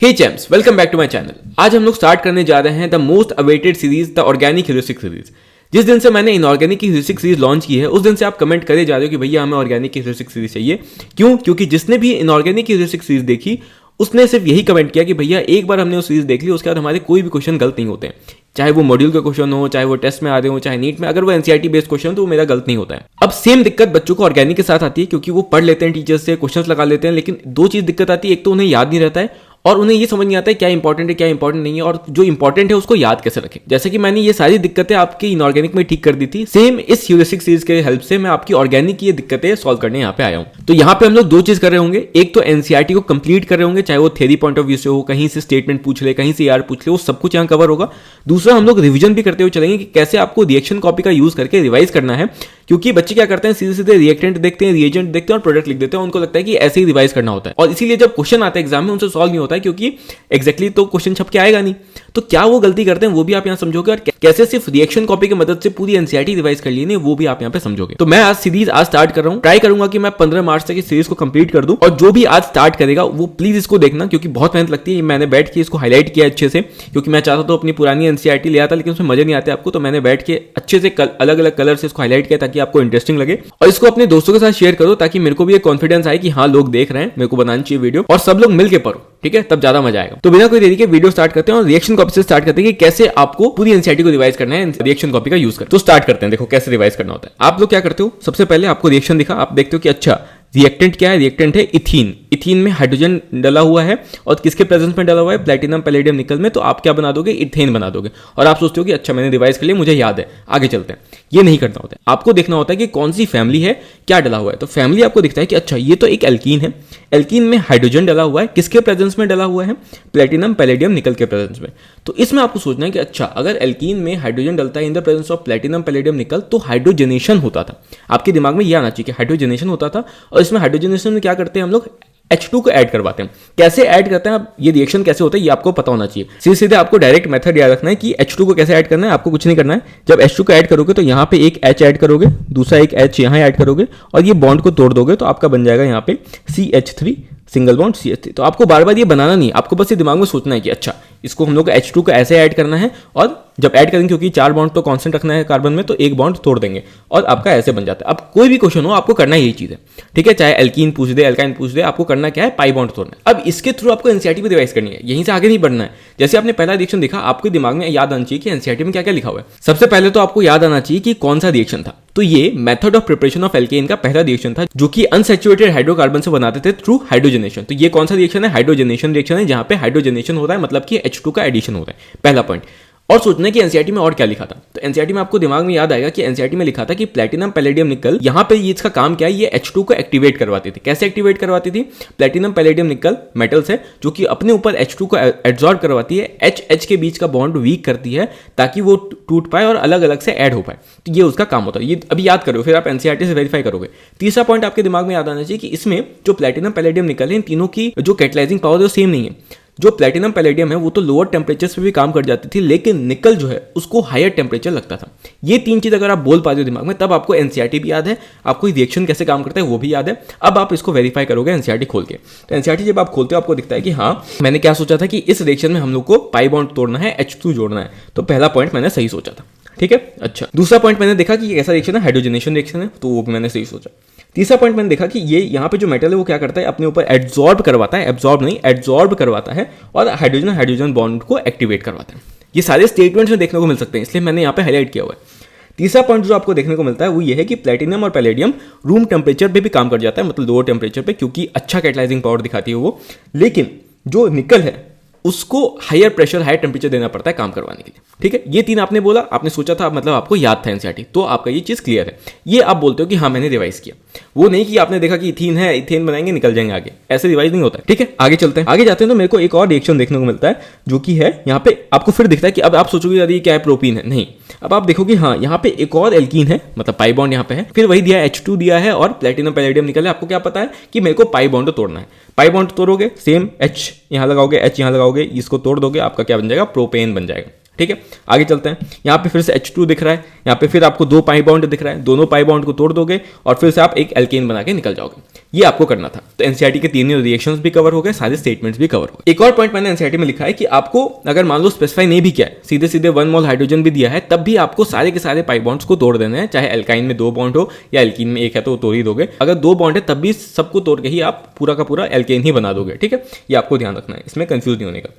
Hey champs, welcome back to my channel. आज हम लोग स्टार्ट करने जा रहे हैं the most awaited series, the organic heuristic series. जिस दिन से मैंने इनऑर्गेनिक की ह्यूरिस्टिक सीरीज लॉन्च की है उस दिन से आप कमेंट करे जा रहे हो कि भैया हमें ऑर्गेनिक की ह्यूरिस्टिक सीरीज चाहिए। क्यों? क्योंकि जिसने भी इनऑर्गेनिक की ह्यूरिस्टिक सीरीज देखी उसने सिर्फ यही कमेंट किया कि भैया एक बार हमने वो सीरीज देख ली, उसके बाद हमारे कोई भी क्वेश्चन गलत नहीं होते हैं। चाहे वो मॉड्यूल के क्वेश्चन हो, चाहे वो टेस्ट में आ रहे हो, चाहे नीट में, अगर वो एनसीईआरटी बेस्ड क्वेश्चन तो वो मेरा गलत नहीं होता है। अब सेम दिक्कत बच्चों को ऑर्गेनिक के साथ आती है क्योंकि वो पढ़ लेते हैं टीचर्स से, क्वेश्चंस लगा लेते हैं, लेकिन दो चीज दिक्कत आती है। एक तो उन्हें याद नहीं रहता है और उन्हें ये समझ नहीं आता है क्या इंपॉर्टेंट है क्या इंपॉर्टेंट नहीं है, और जो इंपॉर्टेंट है उसको याद कैसे रखें। जैसे कि मैंने ये सारी दिक्कतें आपकी इनऑर्गेनिक में ठीक कर दी थी, सेम इस ह्यूरिस्टिक सीरीज के हेल्प से मैं आपकी ऑर्गेनिक की ये दिक्कतें सॉल्व करने यहाँ पे आया हूँ। तो यहाँ पे हम लोग दो चीज कर रहे होंगे। एक तो एनसीईआरटी को कंप्लीट कर रहे होंगे, चाहे वो थ्योरी पॉइंट ऑफ व्यू से हो, कहीं से स्टेटमेंट पूछ ले, कहीं से यार पूछ ले, वो सब कुछ यहाँ कवर होगा। दूसरा हम लोग रिविजन भी करते हुए चलेंगे कि कैसे आपको रिएक्शन कॉपी का यूज करके रिवाइज करना है, क्योंकि बच्चे क्या करते हैं सीधे सीधे रिएक्टेंट देखते हैं, रिएजेंट देखते हैं और प्रोडक्ट लिख देते हैं। उनको लगता है कि ऐसे ही रिवाइज करना होता है और इसीलिए जब क्वेश्चन आता है एग्जाम में उनसे सॉल्व नहीं होता है, क्योंकि एग्जैक्टली तो क्वेश्चन छप के आएगा नहीं। तो क्या वो गलती करते हैं वो भी आप यहाँ समझोगे, और कैसे सिर्फ रिएक्शन कॉपी की मदद से पूरी एनसीईआरटी रिवाइज कर लेनी है वो भी आप यहाँ पे समझोगे। तो मैं आज सीरीज स्टार्ट कर रहा हूँ, ट्राई करूंगा कि मैं 15 मार्च तक इस सीरीज को कंप्लीट कर दूं। और जो भी आज स्टार्ट करेगा वो प्लीज इसको देखना, क्योंकि बहुत मेहनत लगती है। मैंने बैठ के इसको हाईलाइट किया अच्छे से, क्योंकि मैं चाहता था अपनी पुरानी एनसीईआरटी ले आता, लेकिन उसमें मजा नहीं आते आपको। तो मैंने बैठ के अच्छे से अलग अलग कलर से इसको हाईलाइट किया ताकि आपको इंटरेस्टिंग लगे, और इसको अपने दोस्तों के साथ शेयर करो ताकि मेरे को भी एक कॉन्फिडेंस आए कि हाँ लोग देख रहे हैं, मेरे को बनानी चाहिए वीडियो, और सब लोग मिलकर पढ़ो, ठीक है? तब ज्यादा मजा आएगा। तो बिना कोई देरी के वीडियो स्टार्ट करते हैं और रिएक्शन कॉपी से स्टार्ट करते हैं कि कैसे आपको पूरी एनसीईआरटी को रिवाइज करना है रिएक्शन कॉपी का यूज कर। तो स्टार्ट करते हैं। देखो कैसे रिवाइज करना होता है। आप लोग क्या करते हो, सबसे पहले आपको रिएक्शन दिखा, आप देखते हो कि अच्छा रिएक्टेंट क्या है, रिएक्टेंट है इथीन। इथीन में हाइड्रोजन डला हुआ है और किसके प्रेजेंस में डला हुआ है, प्लैटिनम पैलेडियम निकल में। तो आप क्या बना दोगे, इथेन बना दोगे। और आप सोचते हो कि अच्छा मैंने रिवाइज कर लिया, मुझे याद है, आगे चलते हैं। ये नहीं करना होता है, आपको देखना होता है कि कौन सी फैमिली है, क्या डला हुआ है। तो फैमिली आपको दिखता है कि अच्छा ये तो एक एल्कीन है, एल्कीन में हाइड्रोजन डला हुआ है, किसके प्रेजेंस में डला हुआ है, प्लैटिनम पैलेडियम निकल के प्रेजेंस में। तो इसमें आपको सोचना है कि अच्छा अगर एल्कीन में हाइड्रोजन डलता है in the presence of platinum palladium निकल तो हाइड्रोजनेशन होता था। आपके दिमाग में ये आना चाहिए कि हाइड्रोजनेशन होता था। और इसमें हाइड्रोजनेशन में क्या करते हैं हम लोग, H2 को ऐड करवाते हैं। कैसे ऐड करते हैं, अब ये रिएक्शन कैसे होता है ये आपको पता होना चाहिए। सीधे सीधे आपको डायरेक्ट मेथड याद रखना है कि H2 को कैसे ऐड करना है। आपको कुछ नहीं करना है। जब H2 को ऐड करोगे तो यहाँ पे एक H ऐड करोगे, दूसरा एक H यहाँ ऐड करोगे और ये बॉन्ड को तोड़ दोगे तो आपका बन जाएगा यहाँ पे CH3 सिंगल बॉन्ड CH3। तो आपको बार बार ये बनाना नहीं, आपको बस ये दिमाग में सोचना है कि अच्छा इसको हम लोग H2 को ऐसे ऐड करना है, और जब ऐड करेंगे क्योंकि 4 बॉन्ड तो कांस्टेंट रखना है कार्बन में, तो एक बॉन्ड तोड़ देंगे और आपका ऐसे बन जाता है। अब कोई भी क्वेश्चन हो आपको करना यही चीज है, ठीक है? चाहे एल्कीन पूछ दे, एल्काइन पूछ दे, आपको करना क्या है, पाई बॉन्ड तोड़ना है। अब इसके थ्रू आपको एनसीईआरटी भी रिवाइज करनी है, यहीं से आगे नहीं बढ़ना है। जैसे आपने पहला रिएक्शन देखा, आपके दिमाग में याद आना चाहिए कि एनसीईआरटी में क्या क्या लिखा हुआ है। सबसे पहले तो आपको याद आना चाहिए कि कौन सा रिएक्शन था। तो ये method of preparation of alkene का पहला रिएक्शन था, जो कि अनसैचुरेटेड हाइड्रोकार्बन से बनाते थे थ्रू हाइड्रोजनेशन। तो ये कौन सा रिएक्शन है, हाइड्रोजनेशन रिएक्शन है, जहां पे हाइड्रोजनेशन हो रहा है, मतलब कि H2 का एडिशन हो रहा है। पहला पॉइंट। और सोचना है कि एनसीईआरटी में और क्या लिखा था। तो एनसीईआरटी में आपको दिमाग में याद आएगा कि एनसीईआरटी में लिखा था कि प्लैटिनम पैलेडियम निकल, यहाँ पे ये इसका काम क्या है, ये H2 को एक्टिवेट करवाती थी। कैसे एक्टिवेट करवाती थी, प्लैटिनम पैलेडियम निकल मेटल्स है जो कि अपने ऊपर H2 को एब्जॉर्ब करवाती है, H के बीच का बॉन्ड वीक करती है ताकि वो टूट पाए और अलग अलग से ऐड हो पाए। तो ये उसका काम होता है। ये अभी याद करो, फिर आप एनसीईआरटी से वेरीफाई करोगे। तीसरा पॉइंट आपके दिमाग में याद आना चाहिए कि इसमें जो प्लैटिनम पैलेडियम निकल है, इन तीनों की जो कैटलाइजिंग पावर है वो सेम नहीं है। जो प्लैटिनम पैलेडियम है वो तो लोअर टेम्परेचर्स पे भी काम कर जाती थी, लेकिन निकल जो है उसको हायर टेम्परेचर लगता था। ये तीन चीज अगर आप बोल पाते हो दिमाग में, तब आपको एनसीईआरटी भी याद है, आपको रिएक्शन कैसे काम करता है वो भी याद है। अब आप इसको वेरीफाई करोगे एनसीईआरटी खोल के। तो एनसीईआरटी जब आप खोलते हो आपको दिखता है कि हाँ मैंने क्या सोचा था कि इस रिएक्शन में हम लोग को पाई बॉन्ड तोड़ना है, H2 जोड़ना है। तो पहला पॉइंट मैंने सही सोचा था, ठीक है? अच्छा, दूसरा पॉइंट मैंने देखा कि कैसा रिएक्शन है, हाइड्रोजनेशन रिएक्शन है, तो वो भी मैंने सही सोचा। तीसरा पॉइंट मैंने देखा कि ये यहाँ पे जो मेटल है वो क्या करता है, अपने ऊपर एब्जॉर्ब करवाता है, एब्जॉर्ब नहीं एब्जॉर्ब करवाता है, और हाइड्रोजन हाइड्रोजन बॉन्ड को एक्टिवेट करवाता है। ये सारे स्टेटमेंट्स में देखने को मिल सकते हैं, इसलिए मैंने यहाँ पे हाईलाइट किया हुआ है। तीसरा पॉइंट जो आपको देखने को मिलता है वो ये है कि प्लैटिनम और पैलेडियम रूम टेम्परेचर पे भी काम कर जाता है, मतलब लोअर टेम्परेचर पे, क्योंकि अच्छा कैटलाइजिंग पावर दिखाती है वो। लेकिन जो निकल है उसको हायर प्रेशर हायर टेम्परेचर देना पड़ता है काम करवाने के लिए, ठीक है? ये तीन आपने बोला, आपने सोचा था, मतलब आपको याद था एनसीईआरटी, तो आपका ये चीज क्लियर है। ये आप बोलते हो कि हाँ मैंने रिवाइज किया, वो नहीं कि आपने देखा कि इथीन है, इथेन बनाएंगे निकल जाएंगे आगे, ऐसे रिवाइज नहीं होता है, ठीक है? आगे चलते हैं। आगे जाते हैं तो मेरे को एक और रिएक्शन देखने को मिलता है, जो कि है यहाँ पे आपको फिर दिखता है कि अब आप सोचोगे यार ये क्या है, प्रोपीन है, नहीं। अब आप देखोगे हाँ यहाँ पे एक और एल्कीन है, मतलब पाई बॉन्ड यहाँ पे है, फिर वही दिया H2 दिया है और प्लैटिनम पैलेडियम निकल है। आपको क्या पता है कि मेरे को पाई बॉन्ड तोड़ना है। पाई बॉन्ड तोड़ोगे, सेम H यहाँ लगाओगे, H यहाँ लगाओगे, इसको तोड़ दोगे, आपका क्या बन जाएगा, प्रोपेन बन जाएगा, ठीक है, आगे चलते हैं। यहाँ पे फिर से H2 दिख रहा है, यहाँ पे फिर आपको 2 पाई बॉन्ड दिख रहा है, दोनों पाई बॉन्ड को तोड़ दोगे और फिर से आप एक एल्केन बना के निकल जाओगे। ये आपको करना था। तो एनसीईआरटी के तीनों रिएक्शंस भी कवर हो गए, सारे स्टेटमेंट्स भी कवर हो गए। एक और पॉइंट मैंने एनसीईआरटी में लिखा है कि आपको अगर मान लो स्पेसिफाई नहीं भी किया है, सीधे सीधे 1 मोल हाइड्रोजन भी दिया है, तब भी आपको सारे के सारे पाई बॉन्ड्स को तोड़ देने हैं, चाहे एल्काइन में 2 बॉन्ड हो या एल्कीन में 1 है तो तोड़ ही दोगे। अगर 2 बॉन्ड है तब भी सबको तोड़ के ही आप पूरा का पूरा एल्केन ही बना दोगे। ठीक है, ये आपको ध्यान रखना है, इसमें कंफ्यूज नहीं होने का।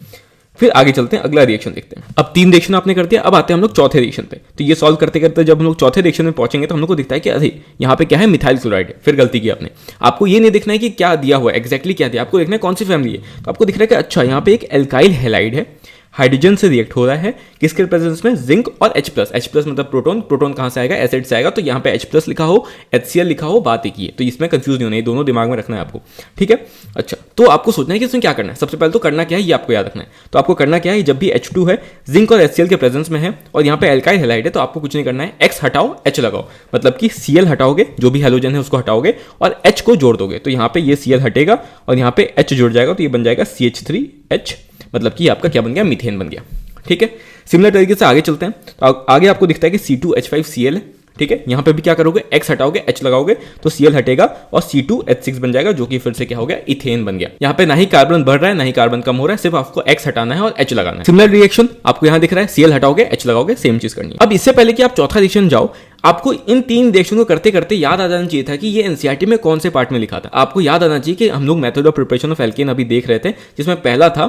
फिर आगे चलते हैं, अगला रिएक्शन देखते हैं। अब 3 रिएक्शन आपने कर दिया, अब आते हैं हम लोग चौथे रिएक्शन पे। तो ये सॉल्व करते करते जब हम लोग चौथे रिएक्शन में पहुंचेंगे तो हम लोग को दिखता है कि अरे यहाँ पे क्या है, मिथाइल क्लोराइड है। फिर गलती की आपने, आपको ये नहीं देखना है कि क्या दिया हुआ है, एग्जैक्टली क्या दिया, आपको देखना है कौन सी फैमिली है। तो आपको दिख रहा है कि अच्छा यहाँ पे एक एल्काइल हैलाइड है, हाइड्रोजन से रिएक्ट हो रहा है, किसके प्रेजेंस में, जिंक और H+। H+ मतलब प्रोटॉन, प्रोटॉन कहाँ से आएगा, एसिड से आएगा। तो यहाँ पे H+ लिखा हो, HCl लिखा हो, बात एक ही है। तो इसमें कंफ्यूज नहीं होना है, दोनों दिमाग में रखना है आपको। ठीक है, अच्छा तो आपको सोचना है कि इसमें क्या करना है। सबसे पहले तो करना क्या है ये आपको याद रखना है। तो आपको करना क्या है, जब भी H2 है, जिंक और HCl के प्रेजेंस में है और यहाँ पे एल्काइल हैलाइड है, तो आपको कुछ नहीं करना है, X हटाओ, H लगाओ। मतलब कि Cl हटाओगे, जो भी हैलोजन है उसको हटाओगे और H को जोड़ दोगे। तो यहाँ पे ये Cl हटेगा और यहाँ पे H जुड़ जाएगा, तो ये बन जाएगा CH3H। मतलब कि आपका क्या बन गया, मीथेन बन गया। ठीक है, सिमिलर तरीके से आगे चलते हैं। तो आगे आपको दिखता है कि C2H5Cl है। ठीक है, यहाँ पे भी क्या करोगे, X हटाओगे, H लगाओगे तो Cl हटेगा और C2H6 बन जाएगा, जो कि फिर से क्या हो गया, इथेन बन गया। यहाँ पे ना ही कार्बन बढ़ रहा है ना ही कार्बन कम हो रहा है, सिर्फ आपको X हटाना है और H लगाना है। सिमिलर रिएक्शन आपको यहाँ दिख रहा है, Cl हटाओगे, H लगाओगे, सेम चीज करनी है। अब इससे पहले कि आप चौथा रिएक्शन जाओ, आपको इन 3 रिएक्शन को करते करते याद आ जाना चाहिए था कि ये एनसीईआरटी में कौन से पार्ट में लिखा था। आपको याद आना चाहिए कि हम लोग method of preparation of alkene अभी देख रहे थे, जिसमें पहला था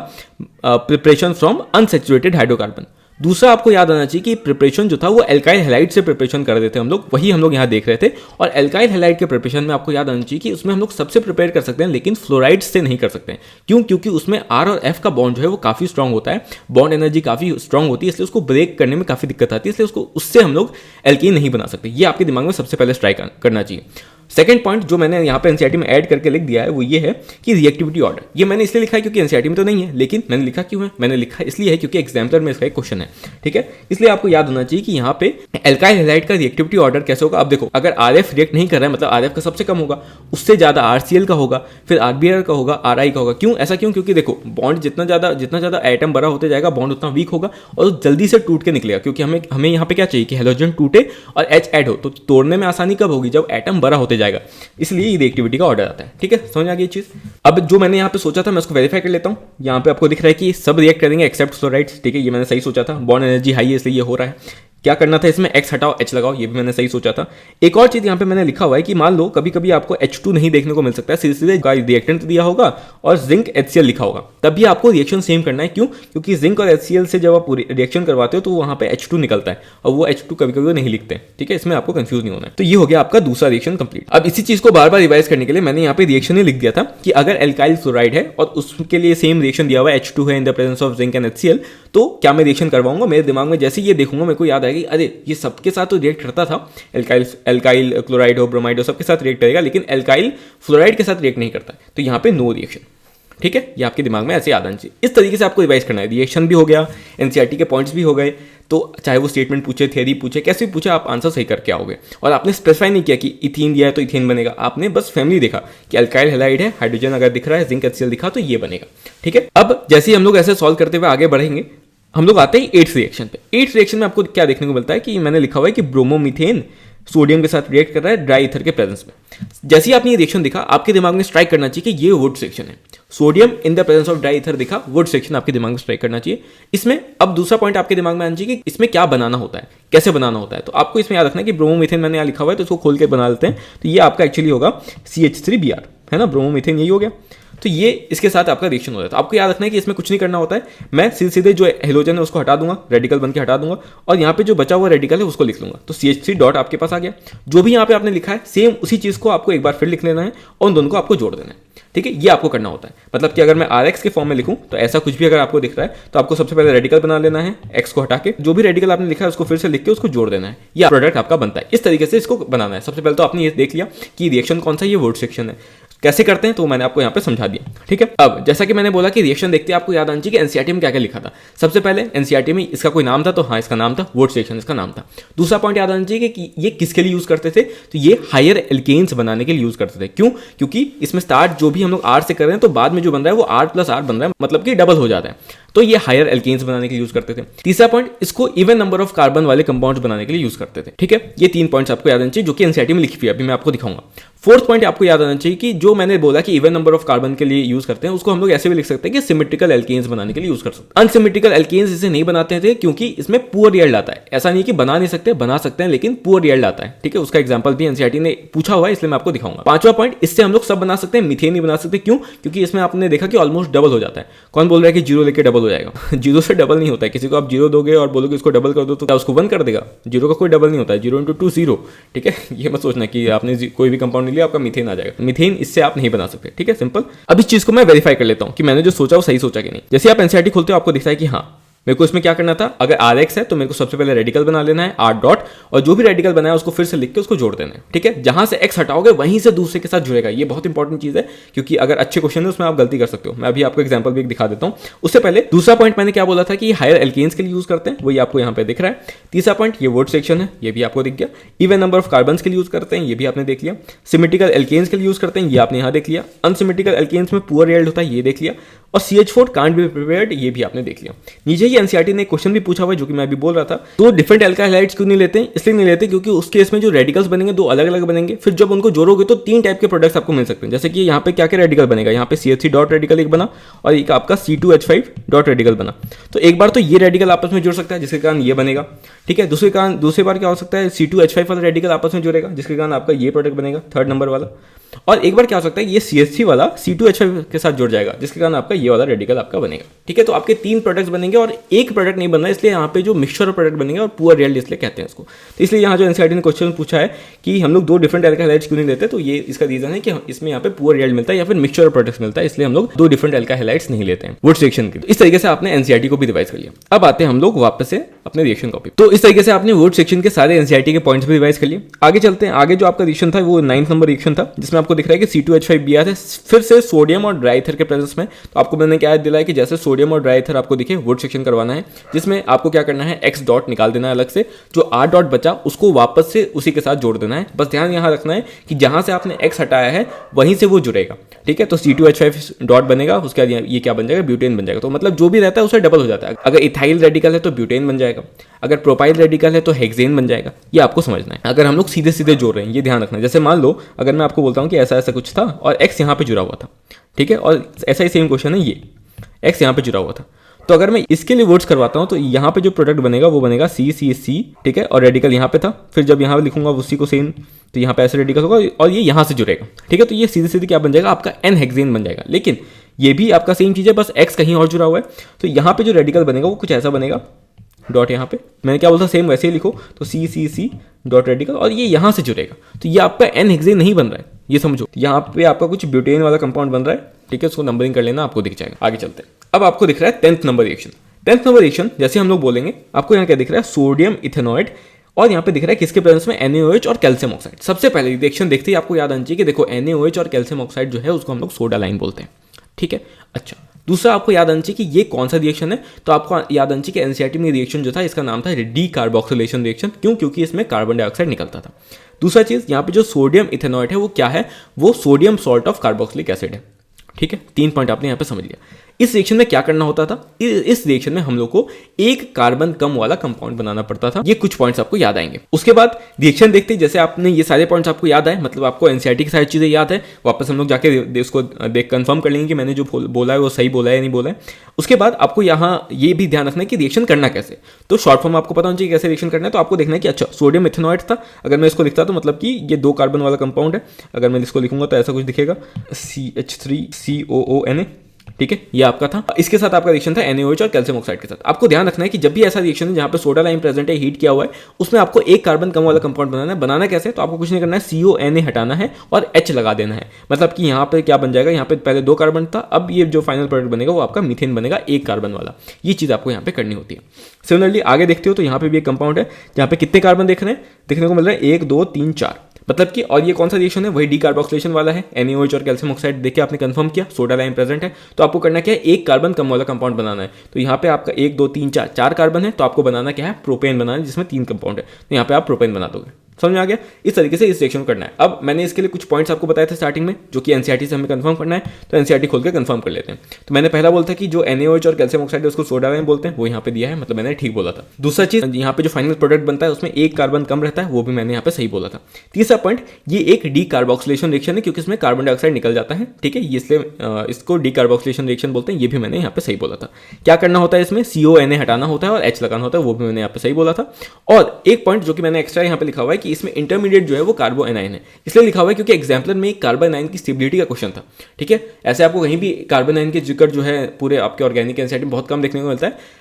प्रिपरेशन फ्रॉम अनसैचुरेटेड हाइड्रोकार्बन। दूसरा आपको याद आना चाहिए कि प्रिपरेशन जो था वो एल्काइल हैलाइड से प्रिपरेशन कर रहे थे हम लोग, वही हम लोग यहाँ देख रहे थे। और एल्काइल हैलाइड के प्रिपरेशन में आपको याद आना चाहिए कि उसमें हम लोग सबसे प्रिपेयर कर सकते हैं, लेकिन फ्लोराइड से नहीं कर सकते हैं। क्यों? क्योंकि उसमें R और F का बॉन्ड जो है वो काफ़ी स्ट्रांग होता है, बॉन्ड एनर्जी काफ़ी स्ट्रांग होती है, इसलिए उसको ब्रेक करने में काफ़ी दिक्कत आती है, इसलिए उससे हम लोग एल्कीन नहीं बना सकते। ये आपके दिमाग में सबसे पहले स्ट्राइक करना चाहिए। सेकंड पॉइंट जो मैंने यहाँ पे एनसीईआरटी में ऐड करके लिख दिया है वो ये है कि रिएक्टिविटी ऑर्डर। ये मैंने इसलिए लिखा है क्योंकि एनसीईआरटी में तो नहीं है, लेकिन मैंने लिखा क्यों है, मैंने लिखा इसलिए है क्योंकि एग्जाम्पलर में इसका एक क्वेश्चन है। ठीक है, इसलिए आपको याद होना चाहिए कि यहाँ पे एल्काइल हैलाइड का रिएक्टिविटी ऑर्डर कैसे होगा। अब देखो, अगर RF रिएक्ट नहीं कर रहा है मतलब RF का सबसे कम होगा, उससे ज्यादा RCl का होगा, फिर RBr का होगा, RI का होगा। क्यों ऐसा क्यों? क्योंकि देखो बॉन्ड जितना ज्यादा एटम बड़ा होते जाएगा, बॉन्ड उतना वीक होगा और जल्दी से टूट के निकलेगा। क्योंकि हमें यहाँ पे क्या चाहिए कि हैलोजन टूटे और H ऐड हो। तो तोड़ने में आसानी कब होगी, जब एटम बड़ा होते जाएगा, इसलिए ये रिएक्टिविटी का ऑर्डर आता है। ठीक है, समझ आ गई चीज। अब जो मैंने यहाँ पे सोचा था मैं उसको वेरीफाई कर लेता हूँ। यहाँ पे आपको दिख रहा है कि सब रिएक्ट करेंगे एक्सेप्ट फ्लोराइड्स। ठीक है, ये मैंने सही सोचा था, बॉन्ड एनर्जी हाई है इसलिए ये हो रहा है। क्या करना था इसमें, X हटाओ, H लगाओ, ये भी मैंने सही सोचा था। एक और चीज यहाँ पे मैंने लिखा हुआ है कि मान लो कभी कभी आपको H2 नहीं देखने को मिल सकता है, सीधे रिएक्टेंट दिया होगा और जिंक HCl लिखा होगा, तब भी आपको रिएक्शन सेम करना है। क्यों? क्योंकि जिंक और HCl से जब आप रिएक्शन करवाते हो तो वहाँ पे H2 निकलता है और वो H2 कभी कभी नहीं लिखते हैं। ठीक है, इसमें आपको कंफ्यूज नहीं होना है। तो ये हो गया आपका दूसरा रिएक्शन कंप्लीट। अब इसी चीज को बार बार रिवाइज करने के लिए मैंने यहाँ पे रिएक्शन ही लिख दिया था कि अगर एल्काइल फ्लोराइड है और उसके लिए सेम रिएक्शन दिया हुआ है, H2 है in the presence of zinc and HCl, तो क्या मैं रिएक्शन करवाऊंगा। मेरे दिमाग में जैसे ये देखूंगा मेरे को याद आएगी, अरे ये सबके साथ तो रिएक्ट करता था, एल्काइल क्लोराइड हो, ब्रोमाइड हो, सबके साथ रिएक्ट करेगा, लेकिन एल्काइल फ्लोराइड के साथ रिएक्ट नहीं करता, तो यहाँ पे नो रिएक्शन। ठीक है, ये आपके दिमाग में ऐसे याद आना चाहिए। इस तरीके से आपको रिवाइज करना है। रिएक्शन भी हो गया, एनसीईआरटी के पॉइंट्स भी हो गए, तो चाहे वो स्टेटमेंट पूछे, थ्योरी पूछे, कैसे भी पूछे, आप आंसर सही करके आओगे। और आपने स्पेसिफाई नहीं किया कि इथीन दिया है तो इथेन बनेगा, आपने बस फैमिली देखा कि एल्काइल हैलाइड है, हाइड्रोजन अगर दिख रहा है, जिंक HCl दिखा तो ये बनेगा। ठीक है, अब जैसे ही हम लोग ऐसे सॉल्व करते हुए आगे बढ़ेंगे, हम लोग आते हैं 8th रिएक्शन पे। 8th रिएक्शन में आपको क्या देखने को मिलता है कि मैंने लिखा हुआ है कि ब्रोमोमीथेन सोडियम के साथ रिएक्ट कर रहा है ड्राई ईथर के प्रेजेंस में। जैसे ही आपने ये रिएक्शन दिखा, आपके दिमाग में स्ट्राइक करना चाहिए कि ये वुड सेक्शन है। Sodium in the presence of dry ether दिखा, वुड सेक्शन आपके दिमाग में स्ट्राइक करना चाहिए। इसमें अब दूसरा पॉइंट आपके दिमाग में आना चाहिए कि इसमें क्या बनाना होता है, कैसे बनाना होता है। तो आपको इसमें याद रखना है कि ब्रोमोमीथेन मैंने यहाँ लिखा हुआ है, तो इसको खोल के बना लेते हैं। तो ये आपका एक्चुअली होगा CH3Br, है ना, ब्रोमोमीथेन यही हो गया। तो ये इसके साथ आपका रिएक्शन हो जाता है। आपको याद रखना है कि इसमें कुछ नहीं करना होता है, मैं सीधे जो हेलोजन है उसको हटा दूंगा, रेडिकल बन के हटा दूंगा और यहाँ पे जो बचा हुआ रेडिकल है उसको लिख लूंगा। तो CH3 डॉट आपके पास आ गया। जो भी यहाँ पे आपने लिखा है सेम उसी चीज को आपको एक बार फिर लिख लेना है और उन दोनों को आपको जोड़ देना है। ठीक है, ये आपको करना होता है। मतलब कि अगर मैं RX के फॉर्म में लिखूं तो ऐसा कुछ भी अगर आपको दिख रहा है तो आपको सबसे पहले रेडिकल बना लेना है, X को हटा के जो भी रेडिकल आपने लिखा है उसको फिर से लिख के उसको जोड़ देना है, ये प्रोडक्ट आपका बनता है। इस तरीके से इसको बनाना है। सबसे पहले तो आपने ये देख लिया कि रिएक्शन कौन सा, ये वुड सेक्शन है। कैसे करते हैं तो मैंने आपको यहाँ पे समझा दिया। ठीक है, अब जैसा कि मैंने बोला कि रिएक्शन देखते आपको याद आना चाहिए कि एनसीईआरटी में क्या क्या लिखा था। सबसे पहले एनसीईआरटी में इसका कोई नाम था, तो हाँ इसका नाम था वुड सेक्शन, इसका नाम था। दूसरा पॉइंट याद आना चाहिए कि ये किसके लिए यूज करते थे, तो ये हायर एल्केन्स बनाने के लिए यूज करते थे। क्यों? क्योंकि इसमें स्टार्ट जो भी हम लोग R से कर रहे हैं तो बाद में जो बन रहा है वो R+R बन रहा है, मतलब कि डबल हो जाता है। तो ये हायर एल्केन्स बनाने के लिए यूज करते थे। तीसरा पॉइंट, इसको इवन नंबर ऑफ कार्बन वाले कंपाउंड्स बनाने के लिए यूज करते थे। ठीक है, ये 3 पॉइंट्स आपको याद आने चाहिए जो कि एनसीईआरटी में लिखी हुई है, अभी मैं आपको दिखाऊंगा। फोर्थ पॉइंट आपको याद आना चाहिए कि जो मैंने बोला कि इवन नंबर ऑफ कार्बन के लिए यूज करते हैं, उसको हम लोग ऐसे भी लिख सकते हैं कि सिमेट्रिकल एल्केन्स बनाने के लिए यूज कर सकते हैं। अनसिमेट्रिकल एल्केन्स इसे नहीं बनाते थे क्योंकि इसमें पुअर यील्ड आता है। ऐसा नहीं कि बना नहीं सकते, बना सकते हैं, लेकिन पुअर यील्ड आता है। ठीक है, उसका एग्जांपल भी एनसीईआरटी ने पूछा हुआ है, इसलिए मैं आपको दिखाऊंगा। पांचवा पॉइंट, इससे हम लोग सब बना सकते हैं, मीथेन नहीं बना सकते। क्यों? क्योंकि इसमें आपने देखा कि ऑलमोस्ट डबल हो जाता है। कौन बोल रहा है कि जीरो लेके डबल हो जाएगा? जीरो से डबल नहीं होता है। किसी को आप जीरो दोगे और बोलोगे इसको डबल कर दो तो क्या उसको 1 कर देगा? जीरो का कोई डबल नहीं होता है। 0 × 2 0। ठीक है, ये मत सोचना कि आपने कोई भी कंपाउंड नहीं लिया आपका मीथेन आ जाएगा। मीथेन इससे आप नहीं बना सकते। ठीक है, सिंपल। अब इस चीज को मैं वेरीफाई कर लेता हूं कि मैंने जो सोचा वो सही सोचा कि नहीं। जैसे आप एनसीईआरटी खोलते हो आपको दिखता है कि हाँ, मेरे को इसमें क्या करना था, अगर RX है तो मेरे को सबसे पहले रेडिकल बना लेना है R डॉट, और जो भी रेडिकल बनाया उसको फिर से लिख के उसको जोड़ देना है। ठीक है, जहां से X हटाओगे वहीं से दूसरे के साथ जुड़ेगा। ये बहुत इंपॉर्टेंट चीज है, क्योंकि अगर अच्छे क्वेश्चन है उसमें आप गलती कर सकते हो। मैं अभी आपको एग्जांपल भी दिखा देता हूं। उससे पहले दूसरा पॉइंट मैंने क्या बोला था कि हायर एल्केन्स के लिए यूज करते हैं, वही आपको यहाँ पे दिख रहा है। तीसरा पॉइंट, ये वर्ड सेक्शन है, ये भी आपको दिख गया। इवन नंबर ऑफ कार्बन के लिए यूज करते हैं, ये भी आपने देख लिया। सिमेट्रिकल एल्केन्स के लिए यूज करते हैं, ये आपने यहाँ देख लिया। अनसिमेट्रिकल एल्केन्स में पुअर यील्ड होता है, ये देख लिया। और CH4 कांट बी प्रिपेयर्ड, ये भी आपने देख लिया। नीचे ही एनसीईआरटी ने क्वेश्चन भी पूछा हुआ है जो कि मैं अभी बोल रहा था। तो डिफरेंट एल्काइल हाइड्स क्यों नहीं लेते हैं? इसलिए नहीं लेते क्योंकि उस केस में जो रेडिकल्स बनेंगे दो अलग अलग बनेंगे। फिर जब उनको जोड़ोगे तो 3 टाइप के प्रोडक्ट्स आपको मिल सकते हैं। जैसे कि यहाँ पे क्या क्या रेडिकल बनेगा, यहाँ पे CH3 डॉट रेडिकल एक बना और एक आपका C2H5 डॉट रेडिकल बना। तो एक बार तो ये रेडिकल आपस में जुड़ सकता है जिसके कारण ये बनेगा। ठीक है, दूसरी बार क्या हो सकता है, C2H5 वाला रेडिकल आपस में जुड़ेगा जिसके कारण आपका ये प्रोडक्ट बनेगा, 3rd नंबर वाला। और एक बार क्या हो सकता है, ये CH3 वाला C2H5 के साथ जुड़ जाएगा जिसके कारण आपका ये वाला रेडिकल आपका बनेगा। ठीक है, तो आपके 3 प्रोडक्ट्स बनेंगे और एक प्रोडक्ट नहीं बन रहा है, इसलिए यहाँ पे जो मिक्सचर ऑफ प्रोडक्ट बनेंगे और पुअर यील्ड इसलिए कहते हैं इसको। तो इसलिए यहाँ जो एनसीईआरटी ने क्वेश्चन पूछा है कि हम लोग 2 डिफरेंट एल्काइल हाइड्स क्यों नहीं लेते, तो ये इसका रीजन है कि इसमें यहाँ पे पुअर यील्ड मिलता है या फिर मिक्सचर ऑफ प्रोडक्ट्स मिलता है, इसलिए हम लोग 2 डिफरेंट एल्काइल हाइड्स नहीं लेते हैं वुड सेक्शन के। इस तरीके से आपने एनसीईआरटी को भी रिवाइज कर लिया। अब आते हैं हम लोग वापस से अपने रिएक्शन कॉपी। तो इस तरीके से आपने वुड सेक्शन के सारे एनसीईआरटी के पॉइंट्स भी रिवाइज कर लिए। आगे चलते हैं। आगे जो आपका रिएक्शन था वो 9th नंबर रिएक्शन था, जिसमें आपको दिख रहा है कि C2H5Br है फिर से सोडियम और ड्राई ईथर के प्रेजेंस में। तो आपको मैंने क्या दिलाया कि जैसे सोडियम और ड्राई ईथर आपको दिखे वुड सेक्शन करवाना है, जिसमें आपको क्या करना है, X डॉट निकाल देना है अलग से, जो R डॉट बचा उसको वापस से उसी के साथ जोड़ देना है। बस ध्यान यहाँ रखना है कि जहां से आपने X हटाया है वहीं से वो जुड़ेगा। ठीक है, तो C2H5 डॉट बनेगा, उसके बाद ये क्या बन जाएगा, ब्यूटेन बन जाएगा। तो मतलब जो भी रहता है उसे डबल हो जाता है। अगर इथाइल रेडिकल है तो ब्यूटेन बन जाएगा, अगर प्रोपाइल रेडिकल है तो हेक्सेन बन जाएगा। ये आपको समझना है। अगर हम लोग सीधे सीधे जोड़ रहे हैं, ये ध्यान रखना है। जैसे मान लो अगर मैं आपको बोलता हूँ कि ऐसा ऐसा कुछ था और X यहाँ पे जुड़ा हुआ था, ठीक है, और ऐसा ही सेम क्वेश्चन है, ये X यहाँ पे जुड़ा हुआ था, तो अगर मैं इसके लिए वर्ड्स करवाता हूँ तो यहाँ पे जो प्रोडक्ट बनेगा वो बनेगा C, ठीक है, और रेडिकल यहाँ पे था। फिर जब यहाँ पे लिखूंगा उसी को सेम, तो यहाँ पे ऐसे रेडिकल होगा और ये यहाँ से जुड़ेगा। ठीक है, तो ये सीधे सीधे क्या बन जाएगा, आपका N हेक्सेन बन जाएगा। लेकिन ये भी आपका सेम चीज़ है, बस X कहीं और जुड़ा हुआ है। तो यहाँ पे जो रेडिकल बनेगा वो कुछ ऐसा बनेगा, डॉट यहाँ पे मैंने क्या बोलता सेम वैसे ही लिखो, तो C डॉट रेडिकल, और ये यहाँ से जुड़ेगा। तो ये आपका N हेक्सेन नहीं बन रहा है, ये समझो। यहाँ पे आपका कुछ ब्यूटेन वाला कंपाउंड बन रहा है। ठीक है, उसको नंबरिंग कर लेना, आपको दिख जाएगा। आगे चलते हैं। अब आपको दिख रहा है 10th number reaction. 10th number reaction जैसे हम लोग बोलेंगे, आपको यहाँ क्या दिख रहा है, सोडियम इथेनॉइड, और यहाँ पे दिख रहा है किसके प्रेजेंस में, NaOH और कैल्शियम ऑक्साइड। सबसे पहले रिएक्शन देखते ही आपको याद आना चाहिए कि देखो NaOH और कैल्शियम ऑक्साइड जो है उसको हम लोग सोडा लाइन बोलते हैं। ठीक है, अच्छा, दूसरा आपको याद आना चाहिए कि ये कौन सा रिएक्शन है, तो आपको याद आना चाहिए कि एनसीईआरटी में रिएक्शन जो था इसका नाम था डीकार्बोक्सिलेशन रिएक्शन। क्यों? क्योंकि इसमें कार्बन डाइऑक्साइड निकलता था। दूसरा चीज, यहाँ पे जो सोडियम इथेनॉइड है वो क्या है, वो sodium salt of carboxylic acid है। ठीक है, 3 पॉइंट आपने यहाँ पे समझ लिया। इस रिएक्शन में क्या करना होता था, इस रिएक्शन में हम लोग को एक कार्बन कम वाला कंपाउंड बनाना पड़ता था। ये कुछ पॉइंट्स आपको याद आएंगे। उसके बाद रिएक्शन देखते ही जैसे आपने ये सारे पॉइंट्स आपको याद आए, मतलब आपको एनसीईआरटी की सारी चीजें याद है, वापस हम लोग जाके उसको देख कंफर्म कर लेंगे कि मैंने जो बोला है वो सही बोला है या नहीं बोला है। उसके बाद आपको यहाँ ये भी ध्यान रखना है कि रिएक्शन करना कैसे। तो शॉर्ट फॉर्म आपको पता होना चाहिए कैसे रिएक्शन करना है। तो आपको देखना है कि अच्छा सोडियम इथेनॉइड था, अगर मैं इसको लिखता तो मतलब कि ये 2 कार्बन वाला कंपाउंड है। अगर मैं इसको लिखूंगा तो ऐसा कुछ दिखेगा, CH3COONA। ठीक है, ये आपका था। इसके साथ आपका रिएक्शन था NaOH और कैल्शियम ऑक्साइड के साथ। आपको ध्यान रखना है कि जब भी ऐसा रिएक्शन है जहां पे सोडा लाइन प्रेजेंट है, हीट किया हुआ है, उसमें आपको एक कार्बन कम वाला कंपाउंड बनाना है। बनाना कैसे, तो आपको कुछ नहीं करना है, CONA हटाना है और H लगा देना है। मतलब कि यहाँ पे क्या बन जाएगा, यहाँ पे पहले 2 कार्बन था, अब ये जो फाइनल प्रोडक्ट बनेगा वो आपका मीथेन बनेगा, 1 कार्बन वाला। ये चीज आपको यहाँ पे करनी होती है। सिमिलरली आगे देखते हो तो यहाँ पे भी एक कंपाउंड है जहाँ पे कितने कार्बन देखने को मिल रहे हैं, 1 2 3 4, मतलब कि, और ये कौन सा रिएक्शन है, वही डीकार्बोक्सिलेशन वाला है। NaOH और कैल्शियम ऑक्साइड देख के आपने कंफर्म किया सोडा लाइन प्रेजेंट है, तो आपको करना क्या है, एक कार्बन कम वाला कंपाउंड बनाना है। तो यहाँ पे आपका 1 2 3 4 कार्बन है, तो आपको बनाना क्या है, प्रोपेन बनाना है, जिसमें 3 कंपाउंड है। तो यहाँ पे आप प्रोपेन बना दोगे। समझ में आ गया? इस तरीके से इस रिएक्शन को करना है। अब मैंने इसके लिए कुछ पॉइंट्स आपको बताए थे स्टार्टिंग में, जो कि एनसीईआरटी से हमें कंफर्म करना है, तो एनसीईआरटी खोल के कंफर्म कर लेते हैं। तो मैंने पहला बोला था कि जो NaOH और कैल्शियम ऑक्साइड है उसको सोडा आयन बोलते हैं, वो यहाँ पे दिया है, मतलब मैंने ठीक बोला था। दूसरा चीज, यहाँ पे जो फाइनल प्रोडक्ट बनता है उसमें एक कार्बन कम रहता है, वो भी मैंने यहाँ पे सही बोला था। तीसरा पॉइंट, ये एक डीकार्बोक्सिलेशन रिएक्शन है क्योंकि इसमें कार्बन डाइऑक्साइड निकल जाता है, ठीक है, इसलिए इसको डीकार्बोक्सिलेशन रिएक्शन बोलते हैं, ये भी मैंने यहाँ पे सही बोला था। क्या करना होता है इसमें, CONA हटाना होता है और H लगाना होता है, वो भी मैंने यहाँ पे सही बोला था। और एक पॉइंट जो कि मैंने एक्स्ट्रा यहाँ पे लिखा हुआ है कि इसमें इंटरमीडिएट जो है वो कार्बो एनाइन है, इसलिए लिखा हुआ है क्योंकि एग्जाम्पलर में एक कार्बन आयन की स्टेबिलिटी का क्वेश्चन था, ठीक है। ऐसे आपको कहीं भी कार्बन आयन के जिक्र जो है पूरे आपके ऑर्गेनिक एनसीईआरटी में बहुत कम देखने को मिलता है,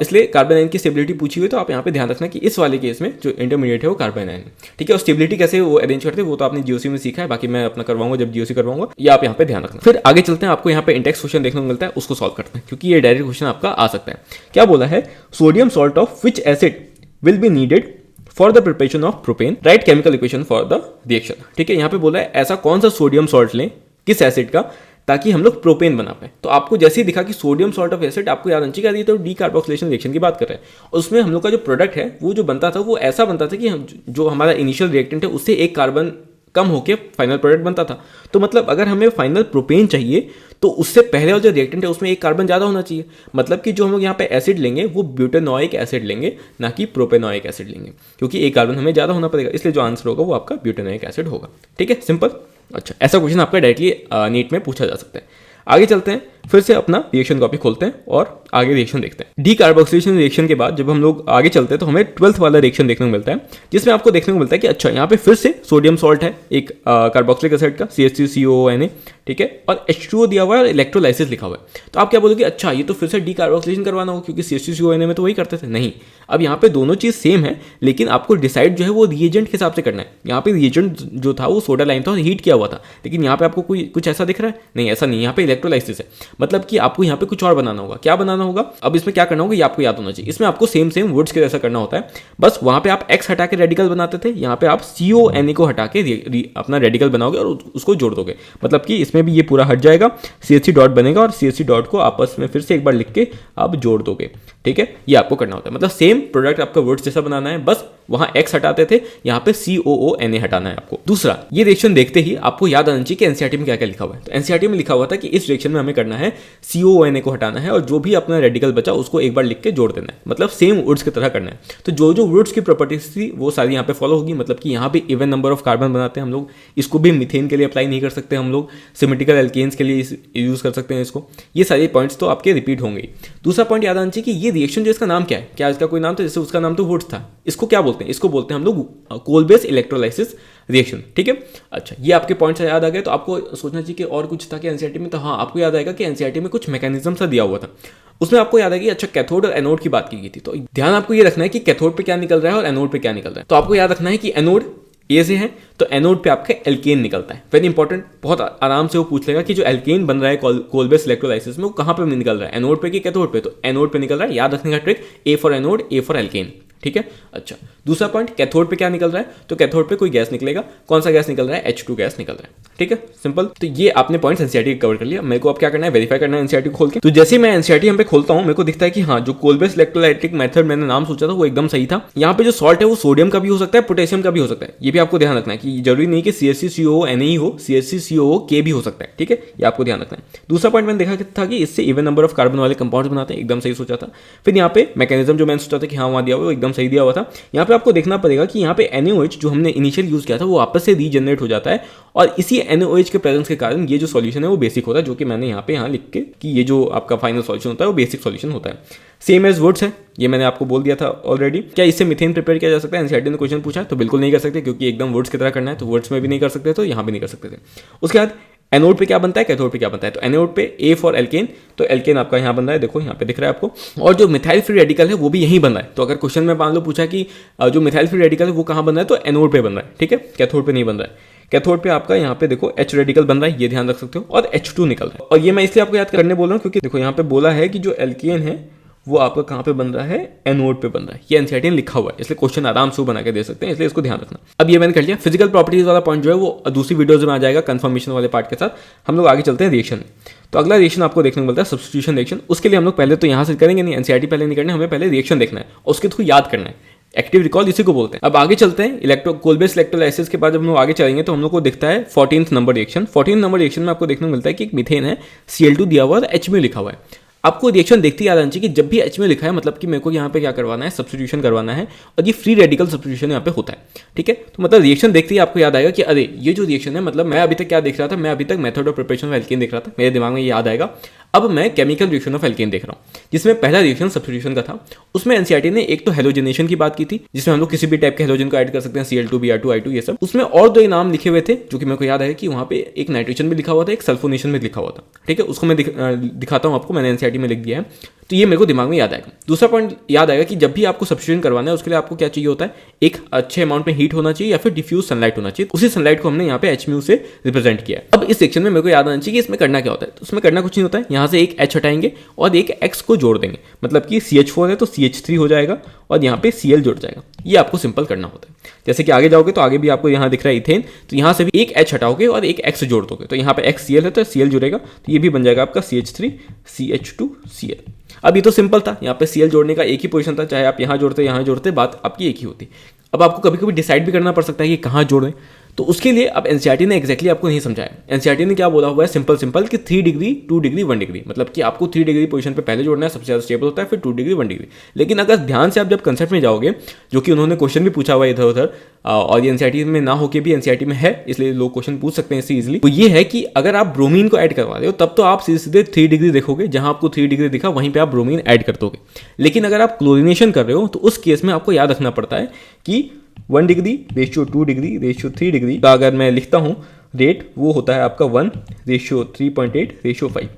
इसलिए कार्बन आयन की स्टेबिलिटी पूछी हुई, तो आप यहाँ पे ध्यान रखना कि इस वाले केस में जो इंटरमीडिएट है वो कार्बन आयन, ठीक है। और स्टेबिलिटी कैसे वो अरेंज करते हैं वो तो आपने जीओसी में सीखा है, बाकी मैं अपना करवाऊंगा जब जीओसी करवाऊंगा, ये आप यहाँ पे ध्यान रखना। फिर आगे चलते हैं, आपको यहाँ पे इंडेक्स क्वेश्चन देखने को मिलता है, उसको सॉल्व करते हैं क्योंकि ये डायरेक्ट क्वेश्चन आपका आ सकता है। क्या बोला है, sodium salt of which acid will be needed for the preparation of propane, right chemical equation for the reaction, ठीक है। यहाँ पे बोला है ऐसा कौन सा सोडियम सॉल्ट लें, किस एसिड का, ताकि हम लोग प्रोपेन बना पाए। तो आपको जैसे ही दिखा कि सोडियम सॉल्ट ऑफ एसिड, आपको याद आना चाहिए तो डीकार्बोक्सिलेशन रिएक्शन की बात कर रहे हैं, और उसमें हम लोग का जो प्रोडक्ट है वो जो बनता था वो ऐसा बनता था कि हम जो हमारा इनिशियल रिएक्टेंट है उससे एक कार्बन कम होकर फाइनल प्रोडक्ट बनता था। तो मतलब अगर हमें फाइनल प्रोपेन चाहिए तो उससे पहले जो रिएक्टेंट है उसमें एक कार्बन ज़्यादा होना चाहिए, मतलब कि जो हम लोग यहाँ पे एसिड लेंगे वो ब्यूटेनोइक एसिड लेंगे, ना कि प्रोपेनोइक एसिड लेंगे, क्योंकि एक कार्बन हमें ज़्यादा होना पड़ेगा, इसलिए जो आंसर होगा वो आपका ब्यूटेनोइक एसिड होगा, ठीक है, सिंपल। अच्छा, ऐसा क्वेश्चन आपका डायरेक्टली नीट में पूछा जा सकता है। आगे चलते हैं, फिर से अपना रिएक्शन कॉपी खोलते हैं और आगे रिएक्शन देखते हैं। डीकार्बोक्सिलेशन रिएक्शन के बाद जब हम लोग आगे चलते हैं तो हमें 12th वाला रिएक्शन देखने को मिलता है, जिसमें आपको देखने को मिलता है कि अच्छा यहाँ पे फिर से सोडियम सॉल्ट है एक कार्बोक्सिलिक एसिड का CH3COONA, ठीक है, और H2O दिया हुआ है और इलेक्ट्रोलाइसिस लिखा हुआ है। तो आप क्या बोलोगे, अच्छा ये तो फिर से डीकार्बोक्सिलेशन करवाना होगा क्योंकि CH3COONA में तो वही करते थे। नहीं, अब यहाँ पे दोनों चीज़ सेम है, लेकिन आपको डिसाइड जो है वो रिएजेंट के हिसाब से करना है। यहाँ पे रिएजेंट जो था वो सोडा लाइम था और हीट किया हुआ था, लेकिन यहाँ पे आपको कोई कुछ ऐसा दिख रहा है, नहीं ऐसा नहीं, यहाँ पे इलेक्ट्रोलाइसिस है, मतलब कि आपको यहाँ पे कुछ और बनाना होगा। क्या बनाना होगा, अब इसमें क्या करना होगा ये आपको याद होना चाहिए। इसमें आपको सेम वुड्स के जैसा करना होता है, बस वहाँ पे आप X हटा के रेडिकल बनाते थे, यहाँ पे आप CONA को हटा के अपना रेडिकल बनाओगे और उसको जोड़ दोगे, मतलब कि इसमें भी ये पूरा हट जाएगा, CH3 डॉट बनेगा और CH3 डॉट को आपस में फिर से एक बार लिख के आप जोड़ दोगे, ठीक है। ये आपको करना होता है, मतलब सेम प्रोडक्ट आपका वुड्स जैसा बनाना है, बस वहाँ X हटाते थे, यहाँ पे COONA हटाना है आपको। दूसरा, ये रिएक्शन देखते ही आपको याद आना चाहिए कि एनसीईआरटी में क्या क्या लिखा हुआ है। तो एनसीईआरटी में लिखा हुआ था कि इस रिएक्शन में हमें करना है COONA को हटाना है और जो भी अपना रेडिकल बचा उसको एक बार लिख के जोड़ देना है, मतलब सेम वुड्स की तरह करना है। तो जो जो वुड्स की प्रॉपर्टीज थी वो सारी यहाँ पे फॉलो होगी, मतलब कि यहाँ पे इवन नंबर ऑफ कार्बन बनाते हैं हम लोग, इसको भी मीथेन के लिए अप्लाई नहीं कर सकते हम लोग, सिमेट्रिकल एल्केन्स के लिए यूज़ कर सकते हैं इसको। ये सारे पॉइंट्स तो आपके रिपीट होंगे। दूसरा पॉइंट याद आना चाहिए कि ये रिएक्शन जो इसका नाम क्या है, क्या इसका कोई नाम था, जैसे उसका नाम तो वुड्स था, इसको क्या बोलते हैं, इसको बोलते हैं हम लोग कोल बेस इलेक्ट्रोलाइसिस रिएक्शन, ठीक है। अच्छा, ये आपके पॉइंट्स याद आ गए, तो आपको सोचना चाहिए कि और कुछ था कि एनसीईआरटी में, तो हाँ आपको याद आएगा कि एनसीईआरटी में कुछ मैकेनिज्म सा दिया हुआ था, उसमें आपको याद आएगी अच्छा कैथोड और एनोड की बात की गई थी। तो ध्यान आपको ये रखना है कि कैथोड पे क्या निकल रहा है और एनोड पे क्या निकल रहा है। तो आपको याद रखना है कि एनोड ए से है तो एनोड पे आपका एल्केन निकलता है, वेरी इंपॉर्टेंट, बहुत आराम से वो पूछ लेगा कि जो एल्केन बन रहा है कोल बेस इलेक्ट्रोलाइसिस में वो कहाँ पे निकल रहा है, एनोड पे कि कैथोड पे, तो एनोड पे निकल रहा है। याद रखने का trick, A for anode, A for alkane, ठीक है। अच्छा, दूसरा पॉइंट, कैथोड पे क्या निकल रहा है, तो कैथोड पे कोई गैस निकलेगा, कौन सा गैस निकल रहा है, H2 गैस निकल रहा है, ठीक है, सिंपल। तो ये आपने पॉइंट्स एनसीईआरटी कवर कर लिया। मेरे को अब क्या करना है, वेरीफाई करना है एनसीईआरटी खोल के। तो जैसे मैं एनसीईआरटी यहाँ पे खोलता हूँ, मेरे को दिखता है कि हाँ जो कोल बेस इलेक्ट्रोलाइटिक मेथड मैंने नाम सोचा था वो एकदम सही था। यहाँ पे जो सॉल्ट है वो सोडियम का भी हो सकता है, पोटेशियम का भी हो सकता है, ये भी आपको ध्यान रखना है कि जरूरी नहीं कि CH3COONA ही हो, CH3COOK भी हो सकता है, ठीक है, ये आपको ध्यान रखना है। दूसरा पॉइंट मैंने देखा था कि इससे इवन नंबर ऑफ कार्बन वाले कंपाउंड्स बनाते हैं, एकदम सही सोचा था। फिर यहाँ पे मैकेनिज्म जो मैंने सोचा था कि हाँ वहाँ दिया हुआ वो एकदम सही दिया हुआ था। यहाँ पे आपको देखना पड़ेगा कि यहाँ पे NaOH जो हमने इनिशियल यूज किया था वो वापस से रीजनरेट हो जाता है और इसी NaOH के प्रेजेंस के कारण ये जो सॉल्यूशन है वो बेसिक होता है, जो कि मैंने यहाँ लिख के कि ये जो आपका फाइनल सॉल्यूशन होता है वो बेसिक सॉल्यूशन होता है। सेम एज वुड्स है, ये मैंने आपको बोल दिया था ऑलरेडी। क्या इससे मीथेन प्रिपेयर किया जा सकता है, एनसीईआरटी ने क्वेश्चन पूछा, तो बिल्कुल नहीं कर सकते क्योंकि एकदम वुड्स की तरह करना है, तो वुड्स में भी नहीं कर सकते, तो यहाँ भी नहीं कर सकते थे। उसके बाद एनोड पे क्या बनता है, कैथोड पे क्या बनता है, तो एनोड पे ए फॉर एल्केन, तो एल्केन आपका यहाँ बन रहा है, देखो यहाँ पे दिख रहा है आपको, और जो मिथाइल फ्री रेडिकल है वो भी यहीं बन रहा है। तो अगर क्वेश्चन में मान लो पूछा कि जो मिथाइल फ्री रेडिकल है वो कहाँ बन रहा है, तो एनोड पे बन रहा है, ठीक है, कैथोड पे नहीं बन रहा है। कैथोड पे आपका यहाँ पे देखो H रेडिकल बन रहा है, ये ध्यान रख सकते हो, और H2 निकल रहा है। और ये मैं इसलिए आपको याद करने बोल रहा हूँ क्योंकि देखो यहाँ पे बोला है कि जो एल्केन है वो आपका कहाँ पे बन रहा है, एनोड पे बन रहा है, ये एनसीईआरटी ने लिखा हुआ है, इसलिए क्वेश्चन आराम से बना के दे सकते हैं, इसलिए इसको ध्यान रखना। अब ये मैंने कर लिया। फिजिकल प्रॉपर्टीज वाला पॉइंट जो है वो दूसरी वीडियोज में आ जाएगा कंफर्मेशन वाले पार्ट के साथ। हम लोग आगे चलते हैं रिएक्शन में। तो अगला रिएक्शन आपको देखने को मिलता है सब्स्टिट्यूशन रिएक्शन। उसके लिए हम लोग पहले तो यहाँ से करेंगे नहीं, एनसीईआरटी पहले नहीं करना, हमें पहले रिएक्शन देखना है और उसके थ्रू याद करना है। एक्टिव रिकॉल इसी को बोलते हैं। अब आगे चलते हैं, कोलबेस इलेक्ट्रोलाइसिस के बाद जब हम लोग आगे चलेंगे तो हम लोग को दिखता है 14th number reaction. 14th number reaction में आपको देखने को मिलता है कि एक मीथेन है, Cl2 दिया हुआ है, HMU लिखा हुआ है। आपको रिएक्शन देखते याद आना चाहिए कि जब भी HMU लिखा है मतलब कि मेरे को यहाँ पे क्या करवाना है, सब्स्टिट्यूशन करवाना है, और ये फ्री रेडिकल सब्स्टिट्यूशन यहाँ पे होता है, ठीक है। तो मतलब रिएक्शन देखते ही आपको याद आएगा कि अरे ये जो रिएक्शन है, मतलब मैं अभी तक क्या देख रहा था, मैं अभी तक method of preparation of alkene देख रहा था, मेरे दिमाग में ये याद आएगा। अब मैं केमिकल रिएक्शन ऑफ एल्केन देख रहा हूँ, जिसमें पहला रिएक्शन सब्स्टिट्यूशन का था। उसमें एनसीईआरटी ने एक तो हेलोजिनेशन की बात की थी, जिसमें हम लोग किसी भी टाइप के हेलोजन को ऐड कर सकते हैं, Cl2 Br2 I2 ये सब। उसमें और दो नाम लिखे हुए थे जो कि मेरे को याद है कि वहाँ पे एक नाइट्रेशन भी लिखा हुआ था, एक सल्फोनेशन भी लिखा हुआ था, ठीक है। उसको मैं दिखाता हूँ आपको, मैंने एनसीईआरटी में लिख दिया है, तो ये मेरे को दिमाग में याद आएगा। दूसरा पॉइंट याद आएगा कि जब भी आपको सब्स्टिट्यूशन करवाना है उसके लिए आपको क्या चाहिए होता है, एक अच्छे अमाउंट में हीट होना चाहिए या फिर डिफ्यूज सनलाइट होना चाहिए। उसी सनलाइट को हमने यहाँ पे HMU से रिप्रेजेंट किया है। अब इस सेक्शन में मेरे को याद आना चाहिए कि इसमें करना क्या होता है। तो उसमें करना कुछ नहीं होता है, यहाँ से एक H हटाएंगे और एक X को जोड़ देंगे, मतलब कि CH4 है तो CH3 हो जाएगा और यहाँ पे Cl जुड़ जाएगा। ये आपको सिंपल करना होता है। जैसे कि आगे जाओगे तो आगे भी आपको यहाँ दिख रहा है इथेन, तो यहाँ से भी एक H हटाओगे और एक X जोड़ दोगे, तो यहाँ पे XCl है तो Cl जुड़ेगा, तो ये भी बन जाएगा आपका CH3 CH2 Cl। अब ये तो सिंपल था, यहाँ पे Cl जोड़ने का एक ही पोजीशन था, चाहे आप यहाँ जोड़ते बात आपकी एक ही होती। अब आपको कभी कभी डिसाइड भी करना पड़ सकता है कि कहाँ जोड़ें, तो उसके लिए अब एनसीईआरटी ने एक्जैक्टली आपको नहीं समझाया। एनसीईआरटी ने क्या बोला हुआ है, सिंपल कि 3 डिग्री 2 डिग्री 1 डिग्री, मतलब कि आपको 3 डिग्री पोजीशन पे पहले जोड़ना है, सबसे ज़्यादा स्टेबल होता है, फिर 2 डिग्री 1 डिग्री। लेकिन अगर ध्यान से आप जब कंसेप्ट में जाओगे, जो कि उन्होंने क्वेश्चन भी पूछा हुआ है इधर उधर, और ये एनसीईआरटी में ना होकर भी एनसीईआरटी में है, इसलिए लोग क्वेश्चन पूछ सकते हैं इससे इजिली। तो ये है कि अगर आप ब्रोमीन को ऐड करवा रहे हो तब तो आप सीधे 3 डिग्री देखोगे, जहां आपको 3 डिग्री दिखा वहीं पे आप ब्रोमीन ऐड कर दोगे। लेकिन अगर आप क्लोरिनेशन कर रहे हो तो उस केस में आपको याद रखना पड़ता है कि 1 degree ratio 2 degree ratio 3 degree का अगर मैं लिखता हूँ रेट, वो होता है आपका 1 रेशियो 3.8 रेशियो 5,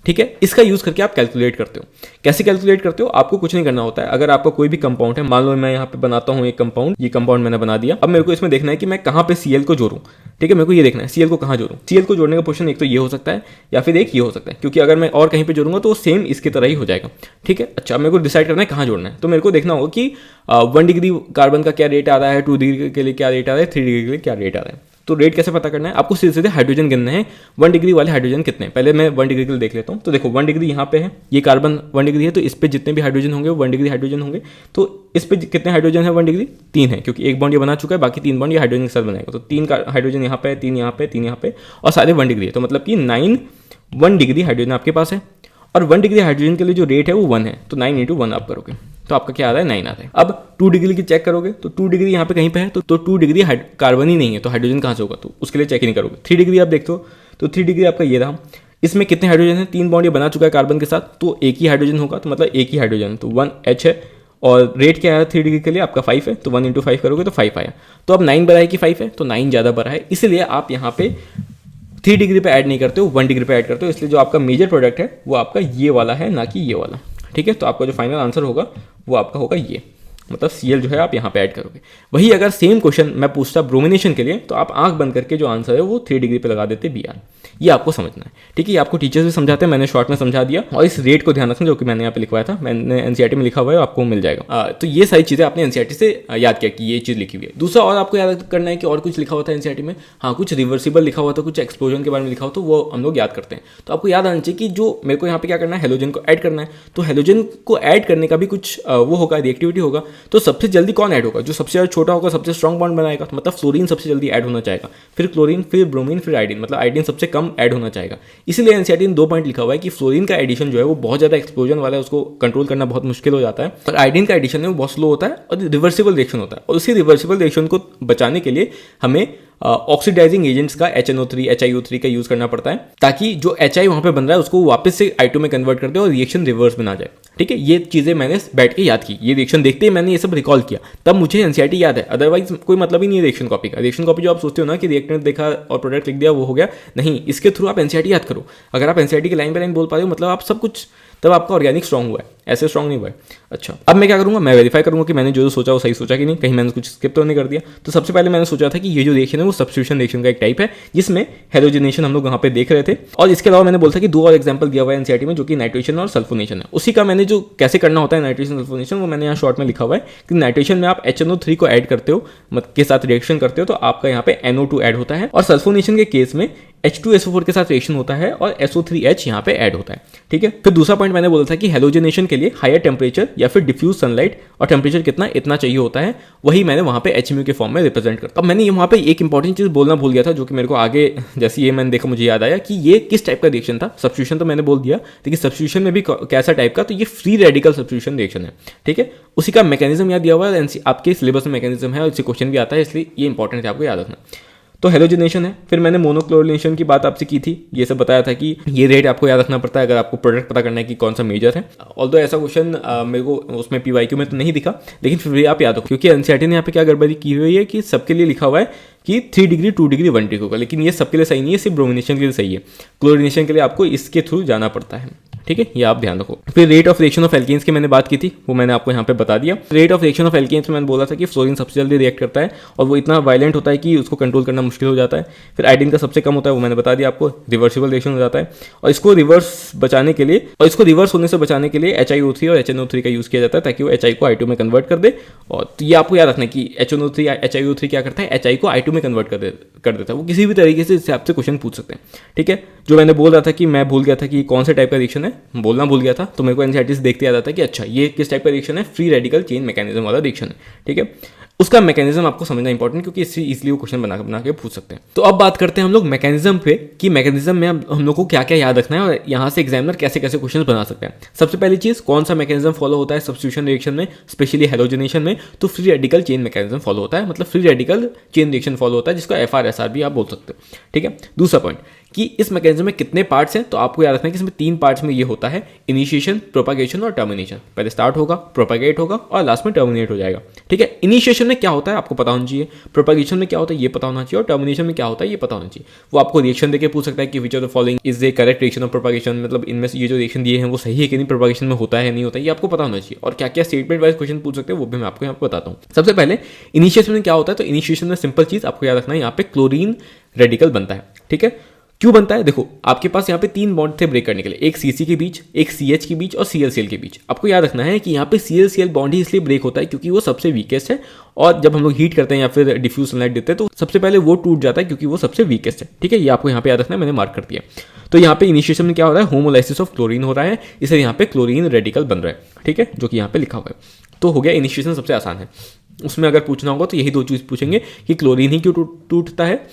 ठीक है। इसका यूज करके आप कैलकुलेट करते हो। कैसे कैलकुलेट करते हो, आपको कुछ नहीं करना होता है। अगर आपका कोई भी कंपाउंड है, मान लो मैं यहाँ पे बनाता हूँ एक कंपाउंड, ये कंपाउंड मैंने बना दिया। अब मेरे को इसमें देखना है कि मैं कहाँ पे Cl को जोड़ूं, ठीक है। मेरे को ये देखना है Cl को कहाँ जोड़ूं। Cl को जोड़ने का पोजीशन एक तो ये हो सकता है या फिर एक ये हो सकता है, क्योंकि अगर मैं और कहीं पे जोड़ूंगा तो वो सेम इसके तरह ही हो जाएगा, ठीक है। अच्छा, मेरे को डिसाइड करना है कहाँ जोड़ना है, तो मेरे को देखना होगा कि 1 डिग्री कार्बन का क्या रेट आ रहा है, 2 डिग्री के लिए क्या रेट आ रहा है, 3 डिग्री के लिए क्या रेट आ रहा है। तो रेट कैसे पता करना है, आपको सीधे हाइड्रोजन गिनना है। 1 डिग्री वाले हाइड्रोजन कितने, पहले मैं 1 डिग्री के लिए देख लेता हूँ। तो देखो 1 डिग्री यहाँ पे है, ये कार्बन 1 डिग्री है, तो इस पे जितने भी हाइड्रोजन होंगे वो 1 डिग्री हाइड्रोजन होंगे। तो इस पे कितने हाइड्रोजन है 1 डिग्री, 3 है, क्योंकि एक बॉन्ड ये बना चुका है, बाकी 3 बॉन्ड ये हाइड्रोजन के साथ बनाएगा। तो 3 हाइड्रोजन यहाँ पे, 3 यहाँ पे, 3 यहाँ पे, और सारे 1 डिग्री है, तो मतलब कि 1 डिग्री हाइड्रोजन आपके पास है। और 1 डिग्री हाइड्रोजन के लिए जो रेट है वो 1 है, तो 9 × 1 आप करोगे तो आपका क्या आ रहा है, 9 आ रहा है। अब 2 डिग्री की चेक करोगे तो 2 डिग्री यहाँ पे कहीं पे है, तो 2 डिग्री कार्बन ही नहीं है, तो हाइड्रोजन कहाँ से होगा, तो उसके लिए चेक ही नहीं करोगे। 3 डिग्री आप देखते हो तो 3 डिग्री आपका ये रहा, इसमें कितने हाइड्रोजन है, 3 बॉन्ड ये बना चुका है कार्बन के साथ, तो एक ही हाइड्रोजन होगा, तो मतलब एक ही हाइड्रोजन, तो 1H है। और रेट क्या है 3 डिग्री के लिए आपका 5 है, तो 1 × 5 करोगे तो 5 आया। तो अब 9 बड़ा है कि 5 है, तो 9 ज़्यादा बड़ा है, इसलिए आप यहाँ पे 3 डिग्री पे ऐड नहीं करते हो, 1 डिग्री पे ऐड करते हो। इसलिए जो आपका मेजर प्रोडक्ट है वो आपका ये वाला है, ना कि ये वाला, ठीक है। तो आपका जो फाइनल आंसर होगा वो आपका होगा ये, मतलब Cl जो है आप यहाँ पे ऐड करोगे। वही अगर सेम क्वेश्चन मैं पूछता ब्रोमिनेशन के लिए, तो आप आंख बंद करके जो आंसर है वो 3 डिग्री पे लगा देते Br। ये आपको समझना है, ठीक है। ये आपको टीचर्स भी समझाते हैं, मैंने शॉर्ट में समझा दिया। और इस रेट को ध्यान रखना जो कि मैंने यहाँ पे लिखवाया था, मैंने एनसीईआरटी में लिखा हुआ है, आपको मिल जाएगा। तो ये सारी चीज़ें आपने एनसीईआरटी से याद किया कि ये चीज़ लिखी हुई है। दूसरा और आपको याद करना है कि और कुछ लिखा होता है एनसीईआरटी में, हाँ कुछ रिवर्सिबल लिखा हुआ था, कुछ एक्सप्लोजन के बारे में लिखा हो, तो वो हम लोग याद करते हैं। तो आपको याद आना चाहिए कि जो मेरे को यहाँ पे क्या करना है, हेलोजन को ऐड करना है। तो हेलोजन को ऐड करने का भी कुछ वो होगा, रिएक्टिविटी होगा। तो सबसे जल्दी कौन ऐड होगा, जो सबसे ज़्यादा छोटा होगा, सबसे स्ट्रॉन्ग बॉन्ड बनाएगा, तो मतलब फ्लोरीन सबसे जल्दी ऐड होना चाहेगा, फिर क्लोरीन, फिर ब्रोमीन, फिर आयोडीन, मतलब आयोडीन सबसे कम ऐड होना चाहेगा। इसलिए एनसीईआरटी ने 2 पॉइंट लिखा हुआ है कि फ्लोरीन का एडिशन जो है वो बहुत ज़्यादा एक्सप्लोजन वाला है, उसको कंट्रोल करना बहुत मुश्किल हो जाता है। और आयोडीन का एडिशन है वो बहुत स्लो होता है और रिवर्सिबल रिएक्शन होता है। और उसी रिवर्सिबल रिएक्शन को बचाने के लिए हमें ऑक्सीडाइजिंग एजेंट्स का HNO3 HiO3 का यूज करना पड़ता है, ताकि जो HI वहाँ पे बन रहा है उसको वापस से I2 में कन्वर्ट कर दे और रिएक्शन रिवर्स में ना जाए, ठीक है। ये चीज़ें मैंने बैठ के याद की, ये रिएक्शन देखते ही मैंने ये सब रिकॉल किया, तब मुझे एनसीईआरटी याद है। अदरवाइज कोई मतलब ही नहीं है रिएक्शन कॉपी का। रिएक्शन कॉपी जो आप सोचते हो ना कि रिएक्टेंट देखा और प्रोडक्ट लिख दिया वो हो गया, नहीं, इसके थ्रू आप एनसीईआरटी याद करो। अगर आप एनसीईआरटी की लाइन बाय लाइन बोल पा रहे हो, मतलब आप सब कुछ, तब आपका ऑर्गेनिक स्ट्रॉन्ग हुआ है, ऐसे स्ट्रॉन्ग नहीं हुआ है। अच्छा, अब मैं क्या करूँगा, मैं वेरीफाई करूँगा कि मैंने जो सोचा वो सही सोचा कि नहीं, कहीं मैंने कुछ स्किप तो नहीं कर दिया। तो सबसे पहले मैंने सोचा था कि ये जो रिएक्शन है वो सब्स्टिट्यूशन रिएक्शन का एक टाइप है, जिसमें हेलोजिनेशन हम लोग यहाँ पे देख रहे थे। और इसके अलावा मैंने बोला था कि 2 और एग्जाम्पल दिया हुआ है एनसीईआरटी में, जो कि नाइट्रेशन और सल्फोनेशन है। उसी का मैंने जो कैसे करना होता है नाइट्रेशन सल्फोनेशन, वो मैंने यहाँ शॉर्ट में लिखा हुआ है कि नाइट्रेशन में आप HNO3 को ऐड करते हो, के साथ रिएक्शन करते हो, तो आपका यहाँ पे NO2 ऐड होता है। और सल्फोनेशन के केस में H2SO4 के साथ रिएक्शन होता है और SO3H यहाँ पे ऐड होता है, ठीक है। फिर दूसरा पॉइंट पॉइंट मैंने बोला था कि हेलोजिनेशन के लिए हायर टेम्परेचर या फिर डिफ्यूज सनलाइट और टेम्परेचर कितना इतना चाहिए होता है, वही मैंने वहाँ पे एच के फॉर्म में रिप्रेजेंट करता। अब मैंने वहाँ पे एक इंपॉर्टेंट चीज़ बोलना भूल गया था, जो कि मेरे को आगे जैसे ये मैंने देखा मुझे याद आया कि ये किस टाइप का रिएक्शन था। सब्स्टिट्यूशन तो मैंने बोल दिया, लेकिन सब्स्टिट्यूशन में भी कैसा टाइप का, तो ये फ्री रेडिकल सब्स्टिट्यूशन रिएक्शन है, ठीक है। उसी का मैकेनिज्म याद दिया हुआ है, आपके सिलेबस में मैकेनिज्म है और इससे क्वेश्चन भी आता है, इसलिए ये इंपॉर्टेंट है आपको याद रखना। तो हेलोजिनेशन है, फिर मैंने मोनोक्लोरिनेशन की बात आपसे की थी, ये सब बताया था कि ये रेट आपको याद रखना पड़ता है अगर आपको प्रोडक्ट पता करना है कि कौन सा मेजर है। ऑल्दो ऐसा क्वेश्चन मेरे को उसमें पीवाईक्यू में तो नहीं दिखा, लेकिन फिर भी आप याद रखो, क्योंकि एनसीईआरटी ने यहाँ पे क्या गड़बड़ी की हुई है कि सबके लिए लिखा हुआ है कि 3 डिग्री 2 डिग्री 1 डिग्री होगा, लेकिन ये सबके लिए सही नहीं है, सिर्फ ब्रोमिनेशन के लिए सही है। क्लोरिनेशन के लिए आपको इसके थ्रू जाना पड़ता है, ठीक है, ये आप ध्यान रखो। फिर rate of reaction of alkanes की मैंने बात की थी, वो मैंने आपको यहाँ पे बता दिया। Rate of reaction of alkanes में मैंने बोला था कि फ्लोरीन सबसे जल्दी रिएक्ट करता है और वो इतना वायलेंट होता है कि उसको कंट्रोल करना मुश्किल हो जाता है। फिर आयोडीन का सबसे कम होता है, वो मैंने बता दिया आपको, रिवर्सिबल रिएक्शन हो जाता है। और इसको रिवर्स बचाने के लिए और इसको रिवर्स होने से बचाने के लिए HiO3 और HNO3 का यूज़ किया जाता है, ताकि वो HI को I2 में कन्वर्ट कर दे। और तो ये आपको याद रखना है कि HiO3 क्या करता है, HI को I2 में कन्वर्ट कर देता है। वो किसी भी तरीके से इससे आपसे क्वेश्चन पूछ सकते हैं, ठीक है। जो मैंने बोल रहा था कि मैं भूल गया था कि कौन से टाइप का रिएक्शन है, बोलना भूल गया था, तो मेरे को एनसीईआरटी से देखते याद आता है कि अच्छा ये किस टाइप का रिएक्शन है, फ्री रेडिकल चेन मैकेनिज्म वाला रिएक्शन है, ठीक है। उसका मैकेनिज्म आपको समझना इंपॉर्टेंट, क्योंकि इससे इसलिए वो क्वेश्चन बना के पूछ सकते हैं। तो अब बात करते हैं हम लोग मैकेनिज्म पे कि मैकेनिज्म में हम लोग को क्या क्या याद रखना है और यहाँ से एग्जामिनर कैसे कैसे क्वेश्चन बना सकते हैं। सबसे पहली चीज, कौन सा मैकेनिज्म फॉलो होता है सब्स्टिट्यूशन रिएक्शन में, स्पेशली हेलोजिनेशन में, तो free radical chain mechanism follow होता है, मतलब free radical chain reaction follow होता है, जिसको FR-SR भी आप बोल सकते हो, ठीक है। दूसरा पॉइंट कि इस मैकेनिज्म में कितने पार्ट्स हैं, तो आपको याद रखना है कि इसमें 3 पार्ट्स में ये होता है, इनिशिएशन, प्रोपागेशन और टर्मिनेशन। पहले स्टार्ट होगा, प्रोपागेट होगा और लास्ट में टर्मिनेट हो जाएगा, ठीक है। इनिशिएशन में क्या होता है आपको पता होना चाहिए, प्रोपागेशन में क्या होता है ये पता होना चाहिए, और टर्मिनेशन में क्या होता है ये पता होना चाहिए। वो आपको रिएक्शन देके पूछ सकता है कि which of the following is the correct reaction of propagation, मतलब इनमें से ये जो रिएक्शन दिए हैं वो सही है कि नहीं, प्रोपागेशन में होता है नहीं होता है, ये आपको पता होना चाहिए। और क्या क्या स्टेटमेंट वाइज क्वेश्चन पूछ सकते हैं वो भी मैं आपको यहाँ पे बताता हूँ। सबसे पहले इनिशिएशन में क्या होता है, तो इनिशिएशन में सिंपल चीज आपको याद रखना है, यहाँ पे क्लोरीन रेडिकल बनता है, ठीक है। क्यों बनता है, देखो आपके पास यहाँ पे 3 बॉन्ड थे ब्रेक करने के लिए, एक CC के बीच, एक CH के बीच और ClCl के बीच। आपको याद रखना है कि यहाँ पे ClCl बॉन्ड ही इसलिए ब्रेक होता है क्योंकि वो सबसे वीकेस्ट है, और जब हम लोग हीट करते हैं या फिर डिफ्यूज सनलाइट देते हैं तो सबसे पहले वो टूट जाता है क्योंकि वो सबसे वीकेस्ट है, ठीक है। ये आपको यहाँ पे याद रखना है, मैंने मार्क कर दिया। तो यहाँ पे इनिशिएशन में क्या हो रहा है, होमोलाइसिस ऑफ क्लोरीन हो रहा है, इसलिए यहाँ पे क्लोरीन रेडिकल बन रहा है, ठीक है, जो कि यहाँ पे लिखा हुआ है। तो हो गया, इनिशिएशन सबसे आसान है। उसमें अगर पूछना होगा तो यही 2 चीज़ पूछेंगे कि क्लोरीन ही क्यों टूटता है,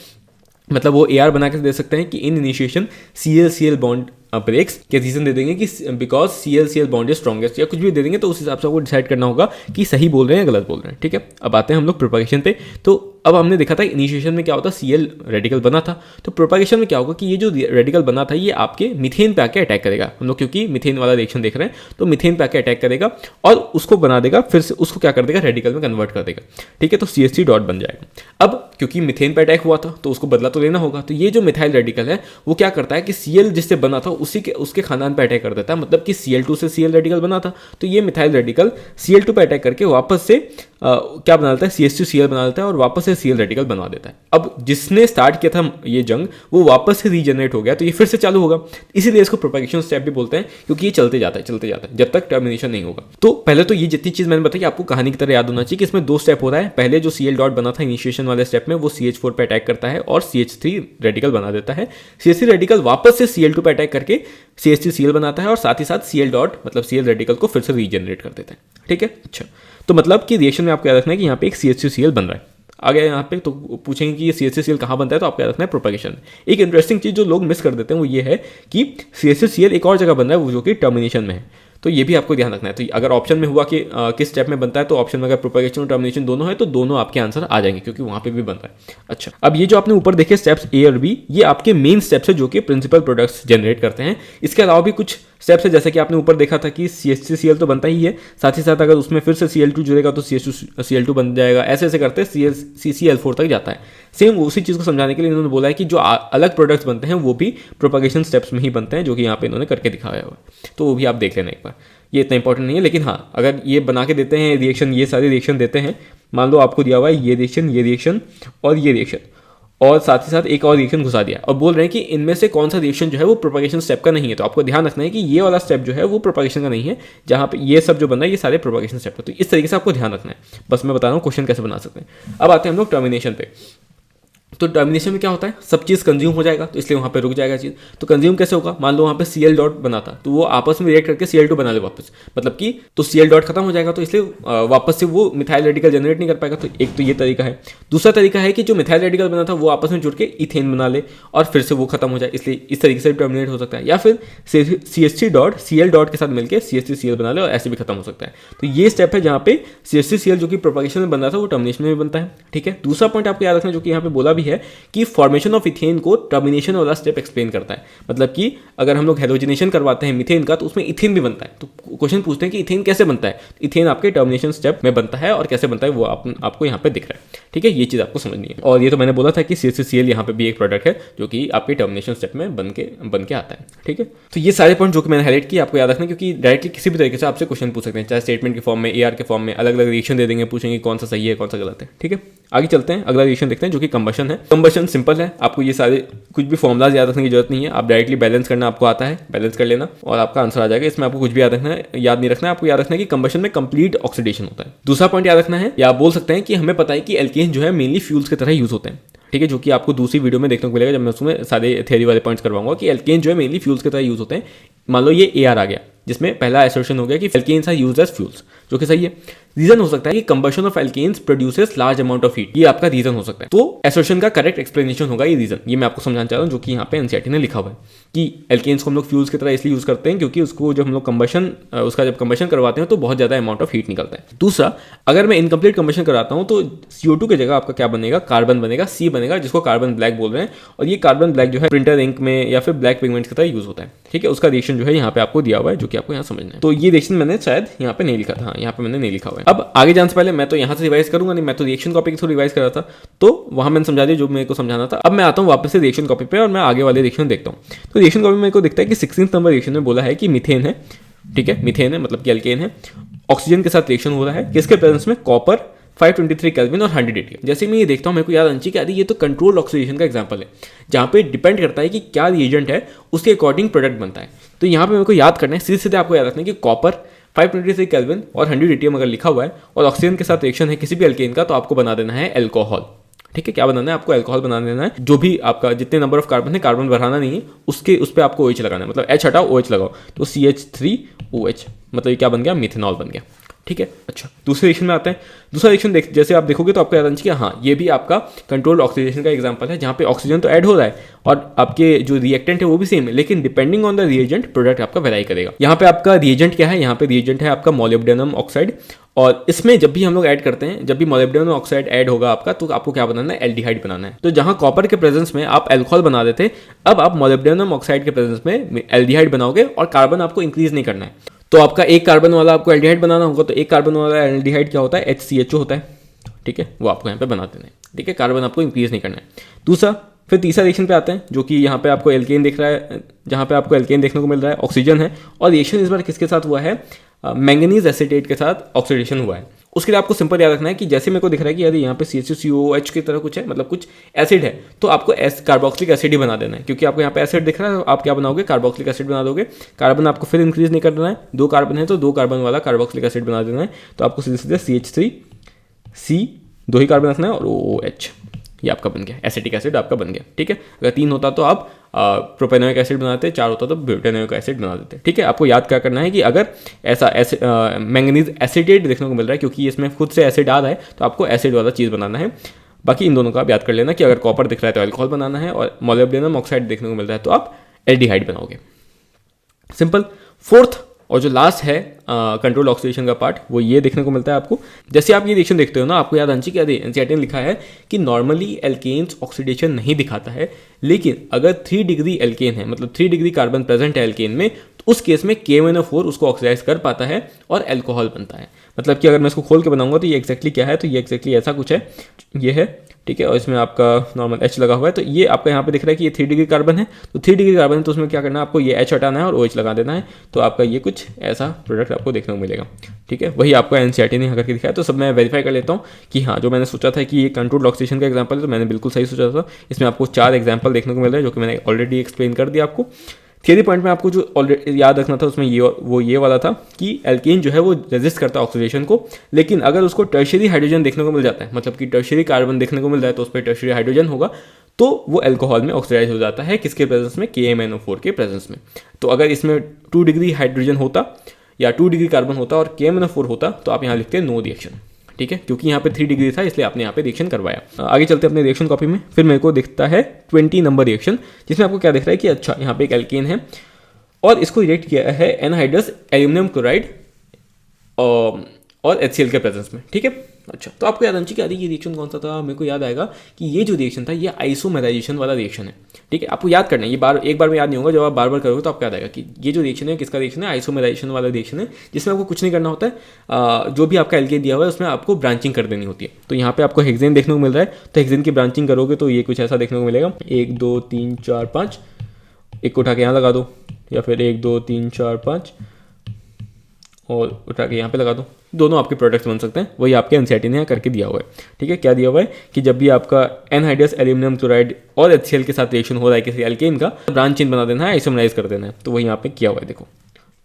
मतलब वो AR बना के दे सकते हैं कि इन इनिशिएशन ClCl बॉन्ड ब्रेक्स के रीजन दे देंगे कि because ClCl bond is strongest, या कुछ भी दे देंगे, तो उस हिसाब से आपको डिसाइड करना होगा कि सही बोल रहे हैं या गलत बोल रहे हैं, ठीक है। अब आते हैं हम लोग प्रोपागेशन पे। तो अब हमने देखा था इनिशिएशन में क्या होता है, Cl रेडिकल बना था, तो प्रोपागेशन में क्या होगा कि ये जो रेडिकल बना था ये आपके मिथेन पे आके अटैक करेगा। हम लोग क्योंकि मिथेन वाला रिएक्शन देख रहे हैं, तो मिथेन पे आके अटैक करेगा और उसको बना देगा, फिर से उसको क्या कर देगा, रेडिकल में कन्वर्ट कर देगा, ठीक है। तो CH3 डॉट बन जाएगा। अब क्योंकि मिथेन पे अटैक हुआ था तो उसको बदला तो लेना होगा, तो ये जो मिथाइल रेडिकल है वो क्या करता है कि Cl जिससे बना था उसके खानदान पे अटैक कर देता है, मतलब कि Cl2 से Cl रेडिकल बना था, तो ये मिथाइल रेडिकल Cl2 पे अटैक करके वापस से क्या बना देता है, CH2Cl बना देता है और वापस से Cl रेडिकल बनवा देता है। अब जिसने स्टार्ट किया था ये जंग वो वापस से रीजनरेट हो गया, तो ये फिर से चालू होगा, इसीलिए इसको प्रोपागेशन स्टेप भी बोलते हैं, क्योंकि ये चलते जाता है जब तक टर्मिनेशन नहीं होगा। तो पहले तो ये जितनी चीज मैंने बताई आपको कहानी की तरह याद होना चाहिए कि इसमें 2 स्टेप हो रहा है। पहले जो Cl डॉट बना था इनिशिएशन वाले स्टेप में, वो CH4 पे अटैक करता है और CH3 रेडिकल बना देता है। CH3 रेडिकल वापस से Cl2 पे अटैक करके CH3Cl बनाता है और साथ ही साथ Cl डॉट मतलब Cl रेडिकल को फिर से रीजनरेट कर देता है, ठीक है। अच्छा, तो मतलब कि रिएक्शन में आपको याद रखना है कि यहाँ पे एक CH3Cl बन रहा है। आगे यहाँ पे तो पूछेंगे कि ये CH3Cl कहाँ बनता है, तो आपको याद रखना है प्रोपागेशन। एक इंटरेस्टिंग चीज़ जो लोग मिस कर देते हैं वो ये है कि CH3Cl एक और जगह बन रहा है, वो जो कि टर्मिनेशन में है, तो ये भी आपको ध्यान रखना है। तो अगर ऑप्शन में हुआ कि किस स्टेप में बनता है, तो ऑप्शन में अगर प्रोपागेशन और टर्मिनेशन दोनों है तो दोनों आपके आंसर आ जाएंगे, क्योंकि वहाँ पे भी बन रहा है। अच्छा, अब ये जो आपने ऊपर देखे स्टेप्स A और B, ये आपके मेन स्टेप्स है जो कि प्रिंसिपल प्रोडक्ट्स जनरेट करते हैं। इसके अलावा भी कुछ स्टेप्स है, जैसे कि आपने ऊपर देखा था कि CH3Cl तो बनता ही है, साथ ही साथ अगर उसमें फिर से Cl2 जुड़ेगा तो CH2Cl2 बन जाएगा, ऐसे ऐसे करते CCl4 तक जाता है। सेम उसी चीज़ को समझाने के लिए इन्होंने बोला है कि जो अलग प्रोडक्ट्स बनते हैं वो भी प्रोपागेशन स्टेप्स में ही बनते हैं, जो कि यहाँ पे इन्होंने करके दिखाया हुआ है, तो वो भी आप देख लेना एक बार। ये इतना इंपॉर्टेंट नहीं है, लेकिन हाँ अगर ये बना के देते हैं रिएक्शन, ये सारे रिएक्शन देते हैं, मान लो आपको दिया हुआ है ये रिएक्शन और ये रिएक्शन, और साथ ही साथ एक और रिएक्शन घुसा दिया और बोल रहे हैं कि इनमें से कौन सा रिएक्शन जो है वो प्रोपागेशन स्टेप का नहीं है, तो आपको ध्यान रखना है कि ये वाला स्टेप जो है वो प्रोपागेशन का नहीं है, जहाँ पे ये सब जो बन रहा है ये सारे प्रोपागेशन स्टेप है। तो इस तरीके से आपको ध्यान रखना है, बस मैं बता रहा हूँ क्वेश्चन कैसे बना सकते हैं। अब आते हैं हम लोग टर्मिनेशन पे। तो टर्मिनेशन में क्या होता है, सब चीज़ कंज्यूम हो जाएगा, तो इसलिए वहाँ पे रुक जाएगा चीज़। तो कंज्यूम कैसे होगा, मान लो वहाँ पे Cl डॉट बना था, तो वो आपस में रिएक्ट करके Cl2 बना ले वापस, मतलब कि तो Cl डॉट खत्म हो जाएगा, तो इसलिए वापस से वो मिथाइल रेडिकल जनरेट नहीं कर पाएगा। तो एक तो ये तरीका है। दूसरा तरीका है कि जो मिथाइल रेडिकल बना था वो आपस में जुड़ के इथेन बना ले और फिर से वो खत्म हो जाए, इसलिए इस तरीके से टर्मिनेट हो सकता है। या फिर CH3 डॉट Cl डॉट के साथ मिलकर CH3Cl बना ले और ऐसे भी खत्म हो सकता है। तो ये स्टेप है जहाँ पे CH3Cl जो कि प्रोपगेशन में बन रहा था वो टर्मिनेशन में भी बनता है। ठीक है, दूसरा पॉइंट आपको याद रखना जो कि यहाँ पे बोला भी है कि फॉर्मेशन ऑफ इथेन को टर्मिनेशन वाला स्टेप एक्सप्लेन करता है। मतलब कि अगर हम लोग हेलोजिनेशन करवाते हैं मीथेन का तो उसमें इथेन भी बनता है। तो क्वेश्चन पूछते हैं कि इथेन कैसे बनता है, इथेन आपके टर्मिनेशन स्टेप में बनता है और कैसे बनता है वो आपको यहाँ पे दिख रहा है। ठीक है, ये चीज़ आपको समझनी है। और ये तो मैंने बोला था कि CH3Cl यहाँ पे भी एक प्रोडक्ट है जो कि आपके टर्मिनेशन स्टेप में बन के आता है। ठीक है, तो ये सारे पॉइंट जो कि मैंने हाईलाइट किया आपको याद रखना, क्योंकि डायरेक्टली किसी भी तरीके से आपसे क्वेश्चन पूछ सकते हैं, चाहे स्टेटमेंट के फॉर्म में, AR के फॉर्म में, अलग अलग रिएक्शन दे देंगे, पूछेंगे कौन सा सही है कौन सा गलत है। ठीक है, आगे चलते हैं, अगला रिएक्शन देखते हैं जो कि कंबशन है। कंबशन सिंपल है, आपको ये सारे कुछ भी फॉर्मुलाज याद रखने की जरूरत नहीं है, आप डायरेक्टली बैलेंस करना आपको आता है, बैलेंस कर लेना और आपका आंसर आ जाएगा। इसमें आपको कुछ भी याद नहीं रखना है, आपको याद रखना है कि कंबशन में कंप्लीट ऑक्सीडेशन होता है। दूसरा पॉइंट याद रखना है, या आप बोल सकते हैं कि हमें पता है कि एल्केन जो है मेनली फ्यूल्स की तरह यूज होते हैं। ठीक है, जो कि आपको दूसरी वीडियो में देखने को मिलेगा जब मैं उसमें सारे थ्योरी वाले पॉइंट्स करवाऊंगा कि एल्केन जो है मेनली फ्यूल्स की तरह यूज होते हैं। मान लो ये AR आ गया जिसमें पहला एसर्शन हो गया कि alkanes are used as fuels, जो कि सही है। रीजन हो सकता है कि combustion of alkanes produces large amount of heat, ये आपका रीजन हो सकता है। तो एसर्शन का करेक्ट एक्सप्लेनेशन होगा ये रीजन, ये मैं आपको समझाना चाह रहा हूँ, जो कि यहाँ पे एनसीईआरटी ने लिखा हुआ है कि एल्केन्स को हम लोग फ्यूल्स की तरह इसलिए यूज करते हैं क्योंकि उसको जब हम लोग उसका जब कंबशन करवाते हैं तो बहुत ज्यादा अमाउंट ऑफ हीट निकलता है। दूसरा, अगर मैं इनकम्प्लीट कंबशन कराता हूँ तो CO2 की जगह आपका क्या बनेगा, कार्बन बनेगा, C बनेगा, जिसको कार्बन ब्लैक बोल रहे हैं। और ये कार्बन ब्लैक जो है प्रिंटर इंक में या फिर ब्लैक पिगमेंट्स की तरह यूज होता है। ठीक है, उसका रिएक्शन जो है यहाँ पे आपको दिया हुआ है, जो कि आपको यहाँ समझना है। तो ये रिएक्शन मैंने शायद यहाँ पे नहीं लिखा था, यहाँ पे मैंने नहीं लिखा हुआ है। अब आगे जाने से पहले मैं तो यहाँ से रिवाइज करूंगा नहीं, मैं तो रिएक्शन कॉपी के थ्रू रिवाइज कर रहा था, तो वहां मैंने समझा दिया जो मेरे को समझाना था। अब मैं आता हूँ वापस से रिएक्शन कॉपी पे और मैं आगे वाले रिएक्शन देखता हूँ। तो रिएक्शन कॉपी में मेरे को दिखता है कि 16 नंबर रिएक्शन में बोला है कि मीथेन है। ठीक है, मीथेन है मतलब कि एल्केन है, ऑक्सीजन के साथ रिएक्शन हो रहा है, किसके प्रेजेंस में, कॉपर 523 केल्विन और 100 ATM। जैसे मैं ये देखता हूँ मेरे को याद आनी चाहिए कि अरे ये तो कंट्रोल ऑक्सीडेशन का एग्जांपल है, जहाँ पे डिपेंड करता है कि क्या रिएजेंट है उसके अकॉर्डिंग प्रोडक्ट बनता है। तो यहाँ पे मेरे को याद करना है, सीधे सीधे आपको याद रखना है कि कॉपर 523 केल्विन और 100 ATM अगर लिखा हुआ है और ऑक्सीजन के साथ रिएक्शन है किसी भी एल्केन का, तो आपको बना देना है एल्कोहल। ठीक है, क्या बनाना है आपको, एल्कोहल बना देना है। जो भी आपका जितने नंबर ऑफ कार्बन है, कार्बन बढ़ाना नहीं है, उस पर आपको OH लगाना है, मतलब H हटाओ OH लगाओ, तो CH3OH, मतलब ये क्या बन गया, मिथेनॉल बन गया। ठीक है, अच्छा दूसरे रिएक्शन में आते हैं। दूसरा रिएक्शन जैसे आप देखोगे तो आपको याद आना चाहिए, हाँ ये भी आपका कंट्रोल ऑक्सीडेशन का एग्जांपल है, जहाँ पे ऑक्सीजन तो ऐड हो रहा है और आपके जो रिएक्टेंट है वो भी सेम है, लेकिन depending on the reagent product आपका वेरी करेगा। यहाँ पे आपका रिएजेंट क्या है, यहाँ पे रिएजेंट है आपका मोलिब्डेनम ऑक्साइड, और इसमें जब भी हम लोग ऐड करते हैं, जब भी मोलिब्डेनम ऑक्साइड ऐड होगा आपका, तो आपको क्या बनाना है, एल्डिहाइड बनाना है। तो जहां कॉपर के प्रेजेंस में आप एल्कोहल बना देते, अब आप मोलिब्डेनम ऑक्साइड के प्रेजेंस में एल्डिहाइड बनाओगे और कार्बन आपको इंक्रीज नहीं करना है। तो आपका एक कार्बन वाला आपको एल्डिहाइड बनाना होगा, तो एक कार्बन वाला एल्डिहाइड क्या होता है, HCHO होता है। ठीक है, वो आपको यहाँ पे बना देना है। ठीक है, कार्बन आपको इंक्रीज नहीं करना है। दूसरा, फिर तीसरा रिएक्शन पे आते हैं, जो कि यहाँ पे आपको एल्केन दिख रहा है, जहाँ पे आपको एल्केन देखने को मिल रहा है, ऑक्सीजन है, और रिएक्शन इस बार किसके साथ हुआ है, मैंगनीज एसीटेट के साथ ऑक्सीडेशन हुआ है। उसके लिए आपको सिंपल याद रखना है कि जैसे मेरे को दिख रहा है कि यदि यहाँ पे CH2COOH की तरह कुछ है, मतलब कुछ एसिड है, तो आपको कार्बोक्सिलिक एसिड ही बना देना है, क्योंकि आपको यहाँ पे एसिड दिख रहा है, आप क्या बनाओगे, कार्बोक्सिलिक एसिड बना दोगे। कार्बन आपको फिर इंक्रीज नहीं करना है, 2 कार्बन है तो 2 कार्बन वाला कार्बोक्सिलिक एसिड बना देना है। तो आपको सीधे सीधे CH3C 2 ही कार्बन रखना है और OH, ये आपका बन गया, एसिटिक एसिड आपका बन गया। ठीक है, अगर 3 होता तो आप प्रोपेनोइक एसिड बनाते, 4 होता तो ब्यूटेनोइक एसिड बना देते। ठीक है, आपको याद क्या करना है कि अगर ऐसा मैंगनीज एसिटेट देखने को मिल रहा है, क्योंकि इसमें खुद से एसिड आ रहा है, तो आपको एसिड वाला चीज़ बनाना है। बाकी इन दोनों का आप याद कर लेना कि अगर कॉपर दिख रहा है तो अल्कोहल बनाना है, और मोलिब्डेनम ऑक्साइड देखने को मिल रहा है तो आप एल्डिहाइड बनाओगे। सिंपल। फोर्थ और जो लास्ट है कंट्रोल ऑक्सीडेशन का पार्ट, वो ये देखने को मिलता है आपको। जैसे आप ये रिएक्शन देखते हो ना, आपको याद आना चाहिए कि एनसीईआरटी ने लिखा है कि नॉर्मली एल्केन्स ऑक्सीडेशन नहीं दिखाता है, लेकिन अगर 3 डिग्री एल्केन है, मतलब 3 डिग्री कार्बन प्रेजेंट है एल्केन में, तो उस केस में KMnO4 उसको ऑक्सीडाइज कर पाता है और एल्कोहल बनता है। मतलब कि अगर मैं इसको खोल के बनाऊंगा तो ये एक्जैक्टली क्या है, तो ये एक्जैक्टली ऐसा कुछ है, ये है। ठीक है, और इसमें आपका नॉर्मल H लगा हुआ है, तो ये आपका यहाँ पे दिख रहा है कि ये 3 डिग्री कार्बन है, तो 3 डिग्री कार्बन है, तो उसमें क्या करना है, आपको ये H हटाना है और OH लगा देना है, तो आपका ये कुछ ऐसा प्रोडक्ट आपको देखने को मिलेगा। ठीक है, वही आपको एनसीईआरटी ने यहाँ करके दिखाया। तो सब मैं वेरीफाई कर लेता हूँ कि हाँ, जो मैंने सोचा था कि ये कंट्रोल ऑक्सीडेशन का एग्जाम्पल है, तो मैंने बिल्कुल सही सोचा था। इसमें आपको 4 एग्जाम्पल देखने को मिल रहा है, जो कि मैंने ऑलरेडी एक्सप्लेन कर दिया आपको। थियरी पॉइंट में आपको जो ऑलरेडी याद रखना था उसमें ये वाला था कि एल्केन जो है वो रेजिस्ट करता है ऑक्सीडेशन को, लेकिन अगर उसको टर्शियरी हाइड्रोजन देखने को मिल जाता है, मतलब कि टर्शियरी कार्बन देखने को मिल जाए तो उस पर टर्शियरी हाइड्रोजन होगा, तो वो अल्कोहल में ऑक्सीडाइज हो जाता है। किसके प्रेजेंस में? KMnO4 के प्रेजेंस में। तो अगर इसमें 2 डिग्री हाइड्रोजन होता या 2 डिग्री कार्बन होता और KMnO4 होता तो आप यहाँ लिखते हैं नो रिएक्शन, ठीक है, क्योंकि यहाँ पे 3 डिग्री था इसलिए आपने यहाँ पे रिएक्शन करवाया। आगे चलते हैं अपने रिएक्शन कॉपी में। फिर मेरे को दिखता है 20 नंबर रिएक्शन, जिसमें आपको क्या दिख रहा है कि अच्छा यहाँ पे एक एल्केन है और इसको रिएक्ट किया है एनहाइड्रस एल्यूमिनियम क्लोराइड और HCl के प्रेजेंस में, ठीक है। अच्छा, तो आपको याद आना चाहिए कि अरे ये रिएक्शन कौन सा था। मेरे को याद आएगा कि ये जो रिएक्शन था ये आइसोमेराइजेशन वाला रिएक्शन है, ठीक है। आपको याद करना है, ये एक बार में याद नहीं होगा, जब आप बार बार करोगे तो आपको याद आएगा कि ये जो रिएक्शन है किसका रिएक्शन है? आइसोमेराइजेशन वाला रिएक्शन है, जिसमें आपको कुछ नहीं करना होता है। जो भी आपका एल्केन दिया हुआ है उसमें आपको ब्रांचिंग कर देनी होती है। तो यहाँ पे आपको हेक्सेन देखने को मिल रहा है, तो हेक्सेन की ब्रांचिंग करोगे तो ये कुछ ऐसा देखने को मिलेगा, 1 2 3 4 5, एक को उठा के यहाँ लगा दो, या फिर 1 2 3 4 5 और उठा के यहाँ पे लगा दो। दोनों आपके प्रोडक्ट्स बन सकते हैं, वही आपके एनसीईआरटी ने यहाँ करके दिया हुआ है, ठीक है। क्या दिया हुआ है कि जब भी आपका एनहाइड्रस एल्यूमिनियम क्लोराइड और HCl के साथ रिएक्शन हो रहा है किसी एल्केन का, ब्रांच चेन बना देना है, आइसोमराइज कर देना है। तो वही यहाँ पे किया हुआ है, देखो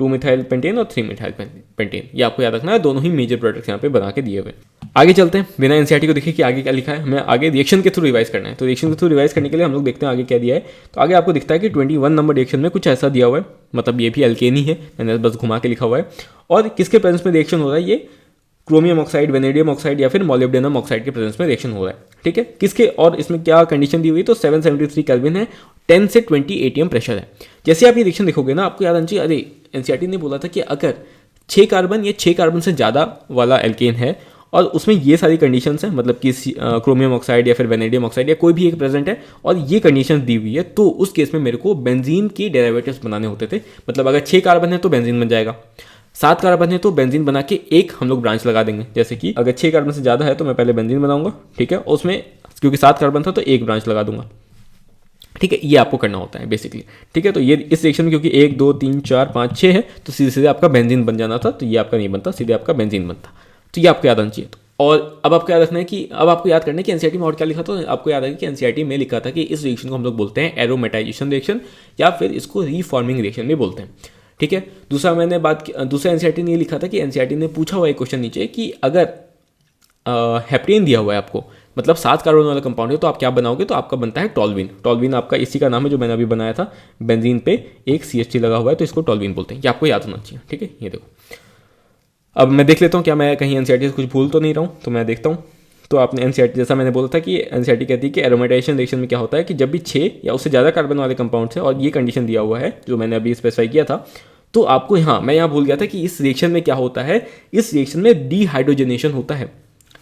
2 मिथाइल पेंटेन और 3 मिथाइल पेंटेन, ये आपको याद रखना है। दोनों ही मेजर प्रोडक्ट्स यहाँ पे बना के दिए हुए। आगे चलते हैं, बिना एनसीईआरटी को देखिए कि आगे क्या लिखा है। हमें आगे रिएक्शन के थ्रू रिवाइज करना है, तो रिएक्शन के थ्रू रिवाइज करने के लिए हम लोग देखते हैं आगे क्या दिया है। तो आगे आपको दिखता है कि 21 नंबर रिएक्शन में कुछ ऐसा दिया हुआ है, मतलब ये भी एल्केन ही है, मैंने बस घुमा के लिखा हुआ है। और किसके प्रेजेंस में रिएक्शन हो रहा है? ये क्रोमियम ऑक्साइड, वेनेडियम ऑक्साइड या फिर मोलिब्डेनम ऑक्साइड के प्रेजेंस में रिएक्शन हो रहा है, ठीक है। किसके, और इसमें क्या कंडीशन दी हुई? तो 773 केल्विन है, 10 से 20 ATM प्रेशर है। जैसे आप ये रिएक्शन देखोगे ना, आपको याद आना चाहिए, अरे एनसीईआरटी ने बोला था कि अगर 6 कार्बन या 6 कार्बन से ज़्यादा वाला एल्केन है और उसमें ये सारी कंडीशंस हैं, मतलब कि क्रोमियम ऑक्साइड या फिर वेनेडियम ऑक्साइड या कोई भी एक प्रेजेंट है और ये कंडीशंस दी हुई है, तो उस केस में मेरे को बेंजीन के डेरिवेटिव्स बनाने होते थे। मतलब अगर 6 कार्बन है तो बेंजीन बन जाएगा, 7 कार्बन है तो बेंजीन बना के एक हम लोग ब्रांच लगा देंगे। जैसे कि अगर 6 कार्बन से ज़्यादा है तो मैं पहले बेंजीन बनाऊंगा, ठीक है, उसमें क्योंकि 7 कार्बन था तो एक ब्रांच लगा दूंगा, ठीक है। ये आपको करना होता है बेसिकली, ठीक है। तो ये इस रिएक्शन में क्योंकि 1 2 3 4 5 6 है तो सीधे सीधे आपका बेंजीन बन जाना था, तो ये आपका नहीं बनता, सीधे आपका बेंजीन बनता। तो ये आपको याद आना चाहिए। और अब आपको याद रखना है कि अब आपको याद करना है कि एनसीईआरटी में और क्या लिखा था। तो आपको याद है कि एनसीईआरटी में लिखा था कि इस रिएक्शन को हम लोग बोलते हैं एरोमेटाइजेशन रिएक्शन या फिर इसको रीफॉर्मिंग रिएक्शन भी बोलते हैं, ठीक है। दूसरा एनसीईआरटी ने ये लिखा था कि एनसीईआरटी ने पूछा हुआ एक क्वेश्चन नीचे कि अगर हेप्टेन दिया हुआ है आपको, मतलब 7 कार्बन वाला कंपाउंड है, तो आप क्या बनाओगे? तो आपका बनता है टॉल्विन। टॉल्विन आपका इसी का नाम है जो मैंने अभी बनाया था, बेंजीन पे एक CH3 लगा हुआ है तो इसको टॉल्विन बोलते हैं। ये आपको याद होना चाहिए, ठीक है। ये देखो, अब मैं देख लेता हूँ क्या मैं कहीं एनसीईआरटी से कुछ भूल तो नहीं रहा हूँ, तो मैं देखता हूँ। तो आपने एनसीईआरटी, जैसा मैंने बोला था कि एनसीईआरटी कहती है कि एरोमेटाइजेशन रिएक्शन में क्या होता है कि जब भी 6 या उससे ज़्यादा कार्बन वाले कंपाउंड्स है और ये कंडीशन दिया हुआ है जो मैंने अभी स्पेसिफाई किया था, तो आपको, हाँ मैं यहाँ भूल गया था कि इस रिएक्शन में क्या होता है, इस रिएक्शन में डीहाइड्रोजनेशन होता है।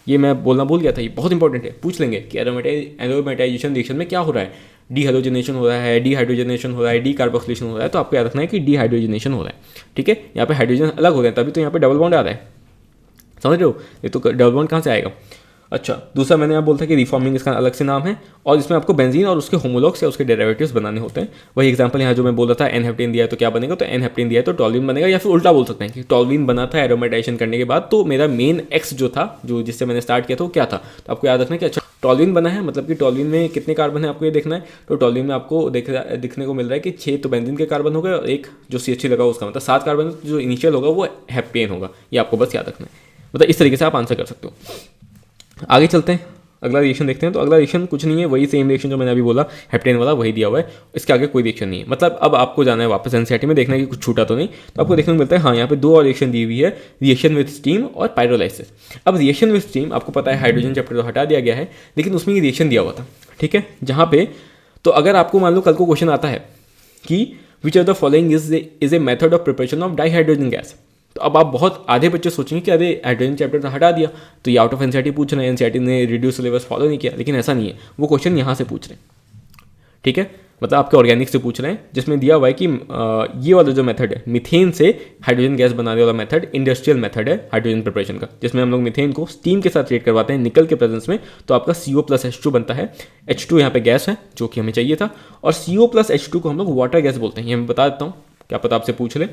ये मैं बोलना भूल गया था, ये बहुत इंपॉर्टेंट है, पूछ लेंगे कि एरोमेटाइजेशन रिएक्शन में क्या हो रहा है। डीहाइड्रोजनेशन हो रहा है, डीहाइड्रोजनेशन हो रहा है, डीकार्बोक्सिलेशन हो रहा है। तो आपको याद रखना है कि डीहाइड्रोजनेशन हो रहा है, ठीक है। यहाँ पे हाइड्रोजन अलग हो रहे हैं, तभी तो यहाँ पे डबल बॉन्ड आ रहा है, समझ रहे हो। ये तो डबल बॉन्ड कहाँ से आएगा। अच्छा, दूसरा मैंने यहाँ बोलता कि रिफॉर्मिंग इसका अलग से नाम है और इसमें आपको बेंजीन और उसके होमोलॉग्स या उसके डेरिवेटिव्स बनाने होते हैं। वही एग्जांपल यहाँ जो मैं बोल रहा था, एन हेप्टेन दिया है तो क्या बनेगा, तो एन हेप्टेन दिया है तो टॉल्विन बनेगा, या फिर उल्टा बोल सकते हैं कि टॉल्विन बना था एरोमेटाइजेशन करने के बाद, तो मेरा मेन एक्स जो था, जो जिससे मैंने स्टार्ट किया था वो क्या था। तो आपको याद रखना है कि अच्छा टॉल्विन बना है, मतलब कि टॉल्विन में कितने कार्बन है आपको ये देखना है। तो टॉल्विन में आपको दिखने को मिल रहा है कि 6 तो बेंजीन के कार्बन हो गए और एक जो CH3 लगा उसका, मतलब 7 कार्बन जो इनिशियल होगा वो हेप्टेन होगा। ये आपको बस याद रखना है, मतलब इस तरीके से आप आंसर कर सकते हो। आगे चलते हैं, अगला रिएक्शन देखते हैं। तो अगला रिएक्शन कुछ नहीं है, वही सेम रिएक्शन जो मैंने अभी बोला, हेप्टेन वाला वही दिया हुआ है, इसके आगे कोई रिएक्शन नहीं है। मतलब अब आपको जाना है वापस एनसीईआरटी में, देखना है कि कुछ छूटा तो नहीं। तो आपको देखने को मिलता है हाँ यहाँ पे 2 और रिएक्शन दी हुई है, रिएक्शन विद स्टीम और पायरोलाइसिस। अब रिएक्शन विद स्टीम आपको पता है हाइड्रोजन चैप्टर तो हटा दिया गया है, लेकिन उसमें ये रिएक्शन दिया हुआ था, ठीक है। जहाँ पे तो अगर आपको मान लो कल को क्वेश्चन आता है कि which of the following is a method of preparation of dihydrogen gas, तो अब आप बहुत आधे बच्चे सोचेंगे कि अरे हाइड्रोजन चैप्टर तो हटा दिया, तो ये आउट ऑफ एनसीईआरटी पूछ रहे हैं, एनसीईआरटी ने रिड्यूस सिलेबस फॉलो नहीं किया। लेकिन ऐसा नहीं है, वो क्वेश्चन यहाँ से पूछ रहे हैं, ठीक है। मतलब आपके ऑर्गेनिक से पूछ रहे हैं, जिसमें दिया हुआ है कि ये वाला जो मेथड है मीथेन से हाइड्रोजन गैस बनाने वाला मेथड इंडस्ट्रियल मेथड है हाइड्रोजन प्रिपरेशन का, जिसमें हम लोग मीथेन को स्टीम के साथ रिएक्ट करवाते हैं निकल के प्रेजेंस में। तो आपका CO+H2 बनता है। H2 यहाँ पे गैस है जो कि हमें चाहिए था, और CO+H2 को हम लोग वाटर गैस बोलते हैं। ये मैं बता देता हूँ, क्या पता आपसे पूछ ले।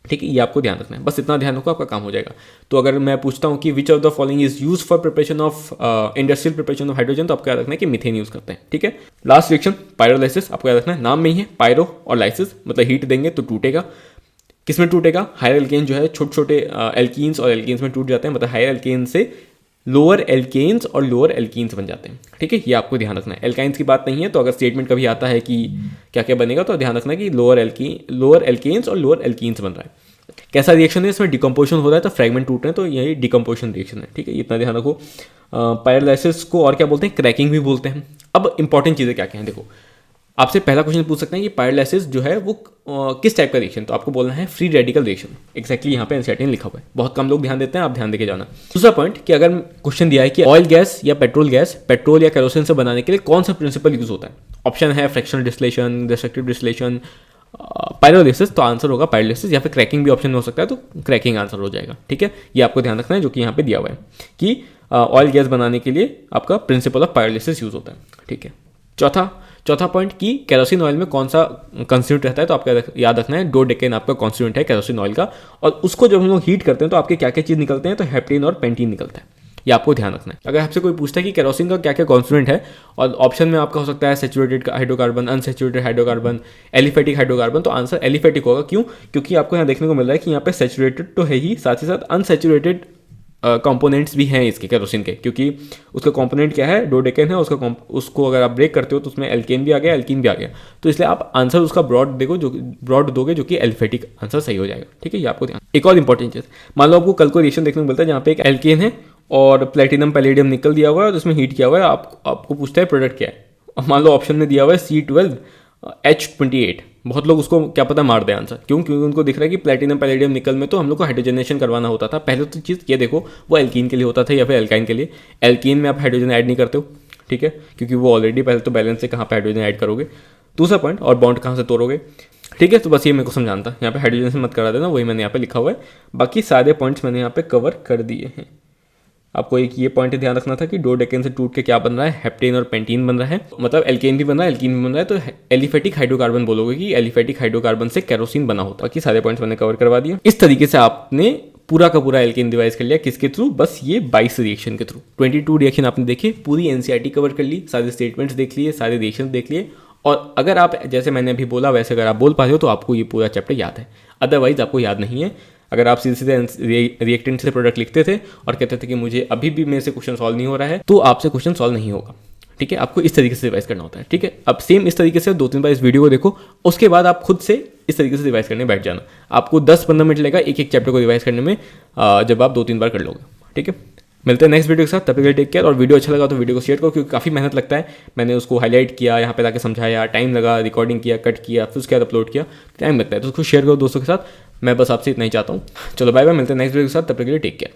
ठीक है, ये आपको ध्यान रखना है, बस इतना ध्यान रखो, आपका काम हो जाएगा। तो अगर मैं पूछता हूँ कि which of the following is use for preparation of industrial preparation of hydrogen, तो आपको याद रखना है कि मीथेन यूज करते हैं। ठीक है, लास्ट रिएक्शन पायरोलाइसिस, आपको याद रखना है, नाम में ही है पायरो और लाइसिस, मतलब हीट देंगे तो टूटेगा। किसमें टूटेगा? हायर एल्केन जो है, छोटे छोटे एल्कीन्स और एल्कीन्स में टूट जाते हैं, मतलब हायर एल्केन से लोअर एल्केन्स और लोअर एल्कीन्स बन जाते हैं। ठीक है, ये आपको ध्यान रखना है। एल्काइंस की बात नहीं है, तो अगर स्टेटमेंट कभी आता है कि क्या क्या बनेगा, तो ध्यान रखना है कि लोअर एल्केन्स और लोअर एल्कीन्स बन रहा है। कैसा रिएक्शन है इसमें? डिकम्पोजिशन हो रहा है, तो फ्रेगमेंट टूट रहे हैं, तो यही डिकम्पोजिशन रिएक्शन है। ठीक है, इतना ध्यान रखो। पायरोलाइसिस को और क्या बोलते हैं? क्रैकिंग भी बोलते हैं। अब इंपॉर्टेंट चीज़ें क्या क्या हैं, देखो आपसे पहला क्वेश्चन पूछ सकते हैं कि पायरोलाइसिस जो है वो किस टाइप का रिएक्शन, तो आपको बोलना है फ्री रेडिकल रिएक्शन। एक्जैक्टली यहाँ पे एनसीईआरटी ने लिखा हुआ है, बहुत कम लोग ध्यान देते हैं, आप ध्यान देके जाना। दूसरा पॉइंट कि अगर क्वेश्चन दिया है कि ऑयल गैस या पेट्रोल या केरोसिन से बनाने के लिए कौन सा प्रिंसिपल यूज होता है, ऑप्शन है fractional distillation, destructive distillation, pyrolysis, तो आंसर होगा पायरोलाइसिस, या फिर क्रैकिंग भी ऑप्शन में हो सकता है, तो क्रैकिंग आंसर हो जाएगा। ठीक है, ये आपको ध्यान रखना है, जो कि यहाँ पे दिया हुआ है कि ऑयल गैस बनाने के लिए आपका प्रिंसिपल ऑफ पायरोलाइसिस यूज होता है। ठीक है, चौथा पॉइंट कि केरोसिन ऑयल में कौन सा कॉन्स्टिट्यूएंट रहता है, तो आपका याद रखना है डोडेकेन आपका कॉन्स्टिट्यूएंट है केरोसिन ऑयल का, और उसको जब हम लोग हीट करते हैं तो आपके क्या क्या चीज़ निकलते हैं, तो हेप्टेन और पेंटीन निकलता है। ये आपको ध्यान रखना है। अगर आपसे कोई पूछता है कि केरोसिन का क्या क्या कॉन्स्टिट्यूएंट है, और ऑप्शन में आपका हो सकता है saturated hydrocarbon, unsaturated hydrocarbon, aliphatic hydrocarbon, तो आंसर एलिफेटिक होगा। क्यों? क्योंकि आपको यहाँ देखने को मिल रहा है कि यहाँ पे सैचुरेटेड तो है ही, साथ ही साथ अनसैचुरेटेड कंपोनेंट्स भी हैं इसके केरोसिन के, क्योंकि उसका कंपोनेंट क्या है? डोडेकेन है, उसको अगर आप ब्रेक करते हो तो उसमें एल्केन भी आ गया, एल्कीन भी आ गया, तो इसलिए आप आंसर उसका ब्रॉड दोगे जो कि एलिफेटिक आंसर सही हो जाएगा। ठीक है, ये आपको ध्यान। एक और इंपॉर्टेंट चीज़, मान लो आपको कल को रिएक्शन देखने को मिलता है जहाँ पे एक एल्केन है और प्लेटिनम पैलेडियम निकल दिया हुआ है और उसमें हीट किया हुआ है, आपको पूछता है प्रोडक्ट क्या है, अब मान लो ऑप्शन में दिया हुआ है C12H28, बहुत लोग उसको क्या पता मार दे आंसर। क्यों? क्योंकि उनको दिख रहा है कि प्लेटिनम पैलेडियम निकल में तो हम लोग को हाइड्रोजनेशन करवाना होता था। पहले तो चीज़ ये देखो, वो एल्कीन के लिए होता था या फिर एल्काइन के लिए। एल्कीन में आप हाइड्रोजन ऐड नहीं करते हो, ठीक है, क्योंकि वो ऑलरेडी पहले तो बैलेंस से कहाँ पे हाइड्रोजन ऐड करोगे। दूसरा पॉइंट, और बॉन्ड कहाँ से तोड़ोगे। ठीक है, तो बस ये मेरे को समझाना था, यहाँ पे हाइड्रोजन से मत करा देना, वही मैंने यहाँ पे लिखा हुआ है। बाकी सारे पॉइंट्स मैंने यहाँ पे कवर कर दिए हैं। आपको एक ये पॉइंट ध्यान रखना था कि डोडेकेन से टूट के क्या बन रहा है? हेप्टेन और पेंटीन बन रहा है, मतलब एल्केन भी बन रहा है, एल्कीन भी बन रहा है, तो एलिफेटिक हाइड्रोकार्बन बोलोगे कि एलिफेटिक हाइड्रोकार्बन से केरोसिन बना होता है। बाकी सारे पॉइंट्स मैंने कवर करवा दिए। इस तरीके से आपने पूरा का पूरा एल्केन डिवाइस कर लिया, किसके थ्रू? बस ये 22 रिएक्शन के थ्रू। 22 रिएक्शन आपने देखे, पूरी एनसीईआरटी कवर कर ली, सारे स्टेटमेंट्स देख लिए, सारे रिएक्शन देख लिए, और अगर आप जैसे मैंने अभी बोला वैसे अगर आप बोल पाते हो तो आपको ये पूरा चैप्टर याद है, अदरवाइज आपको याद नहीं है। अगर आप सीधे रिएक्टेंट से प्रोडक्ट लिखते थे और कहते थे कि मुझे अभी भी मेरे से क्वेश्चन सॉल्व नहीं हो रहा है, तो आपसे क्वेश्चन सॉल्व नहीं होगा। ठीक है, आपको इस तरीके से रिवाइज करना होता है। ठीक है, अब सेम इस तरीके से 2-3 बार इस वीडियो को देखो, उसके बाद आप खुद से इस तरीके से रिवाइज करने बैठ जाना। आपको 10-15 मिनट लगेगा एक एक चैप्टर को रिवाइज करने में, जब आप 2-3 बार कर लोगे। ठीक है, मिलते हैं नेक्स्ट वीडियो के साथ, तब तक के लिए टेक केयर। और वीडियो अच्छा लगा तो वीडियो को शेयर करो, क्योंकि काफ़ी मेहनत लगता है। मैंने उसको हाईलाइट किया, यहाँ पे जाके समझाया, टाइम लगा, रिकॉर्डिंग किया, कट किया, फिर उसके बाद अपलोड किया, टाइम लगता है, तो उसको शेयर करो दोस्तों के साथ। मैं बस आपसे इतना ही चाहता हूँ। चलो बाय बाय, मिलते हैं नेक्स्ट वीडियो के साथ, तब तक के लिए टेक केयर।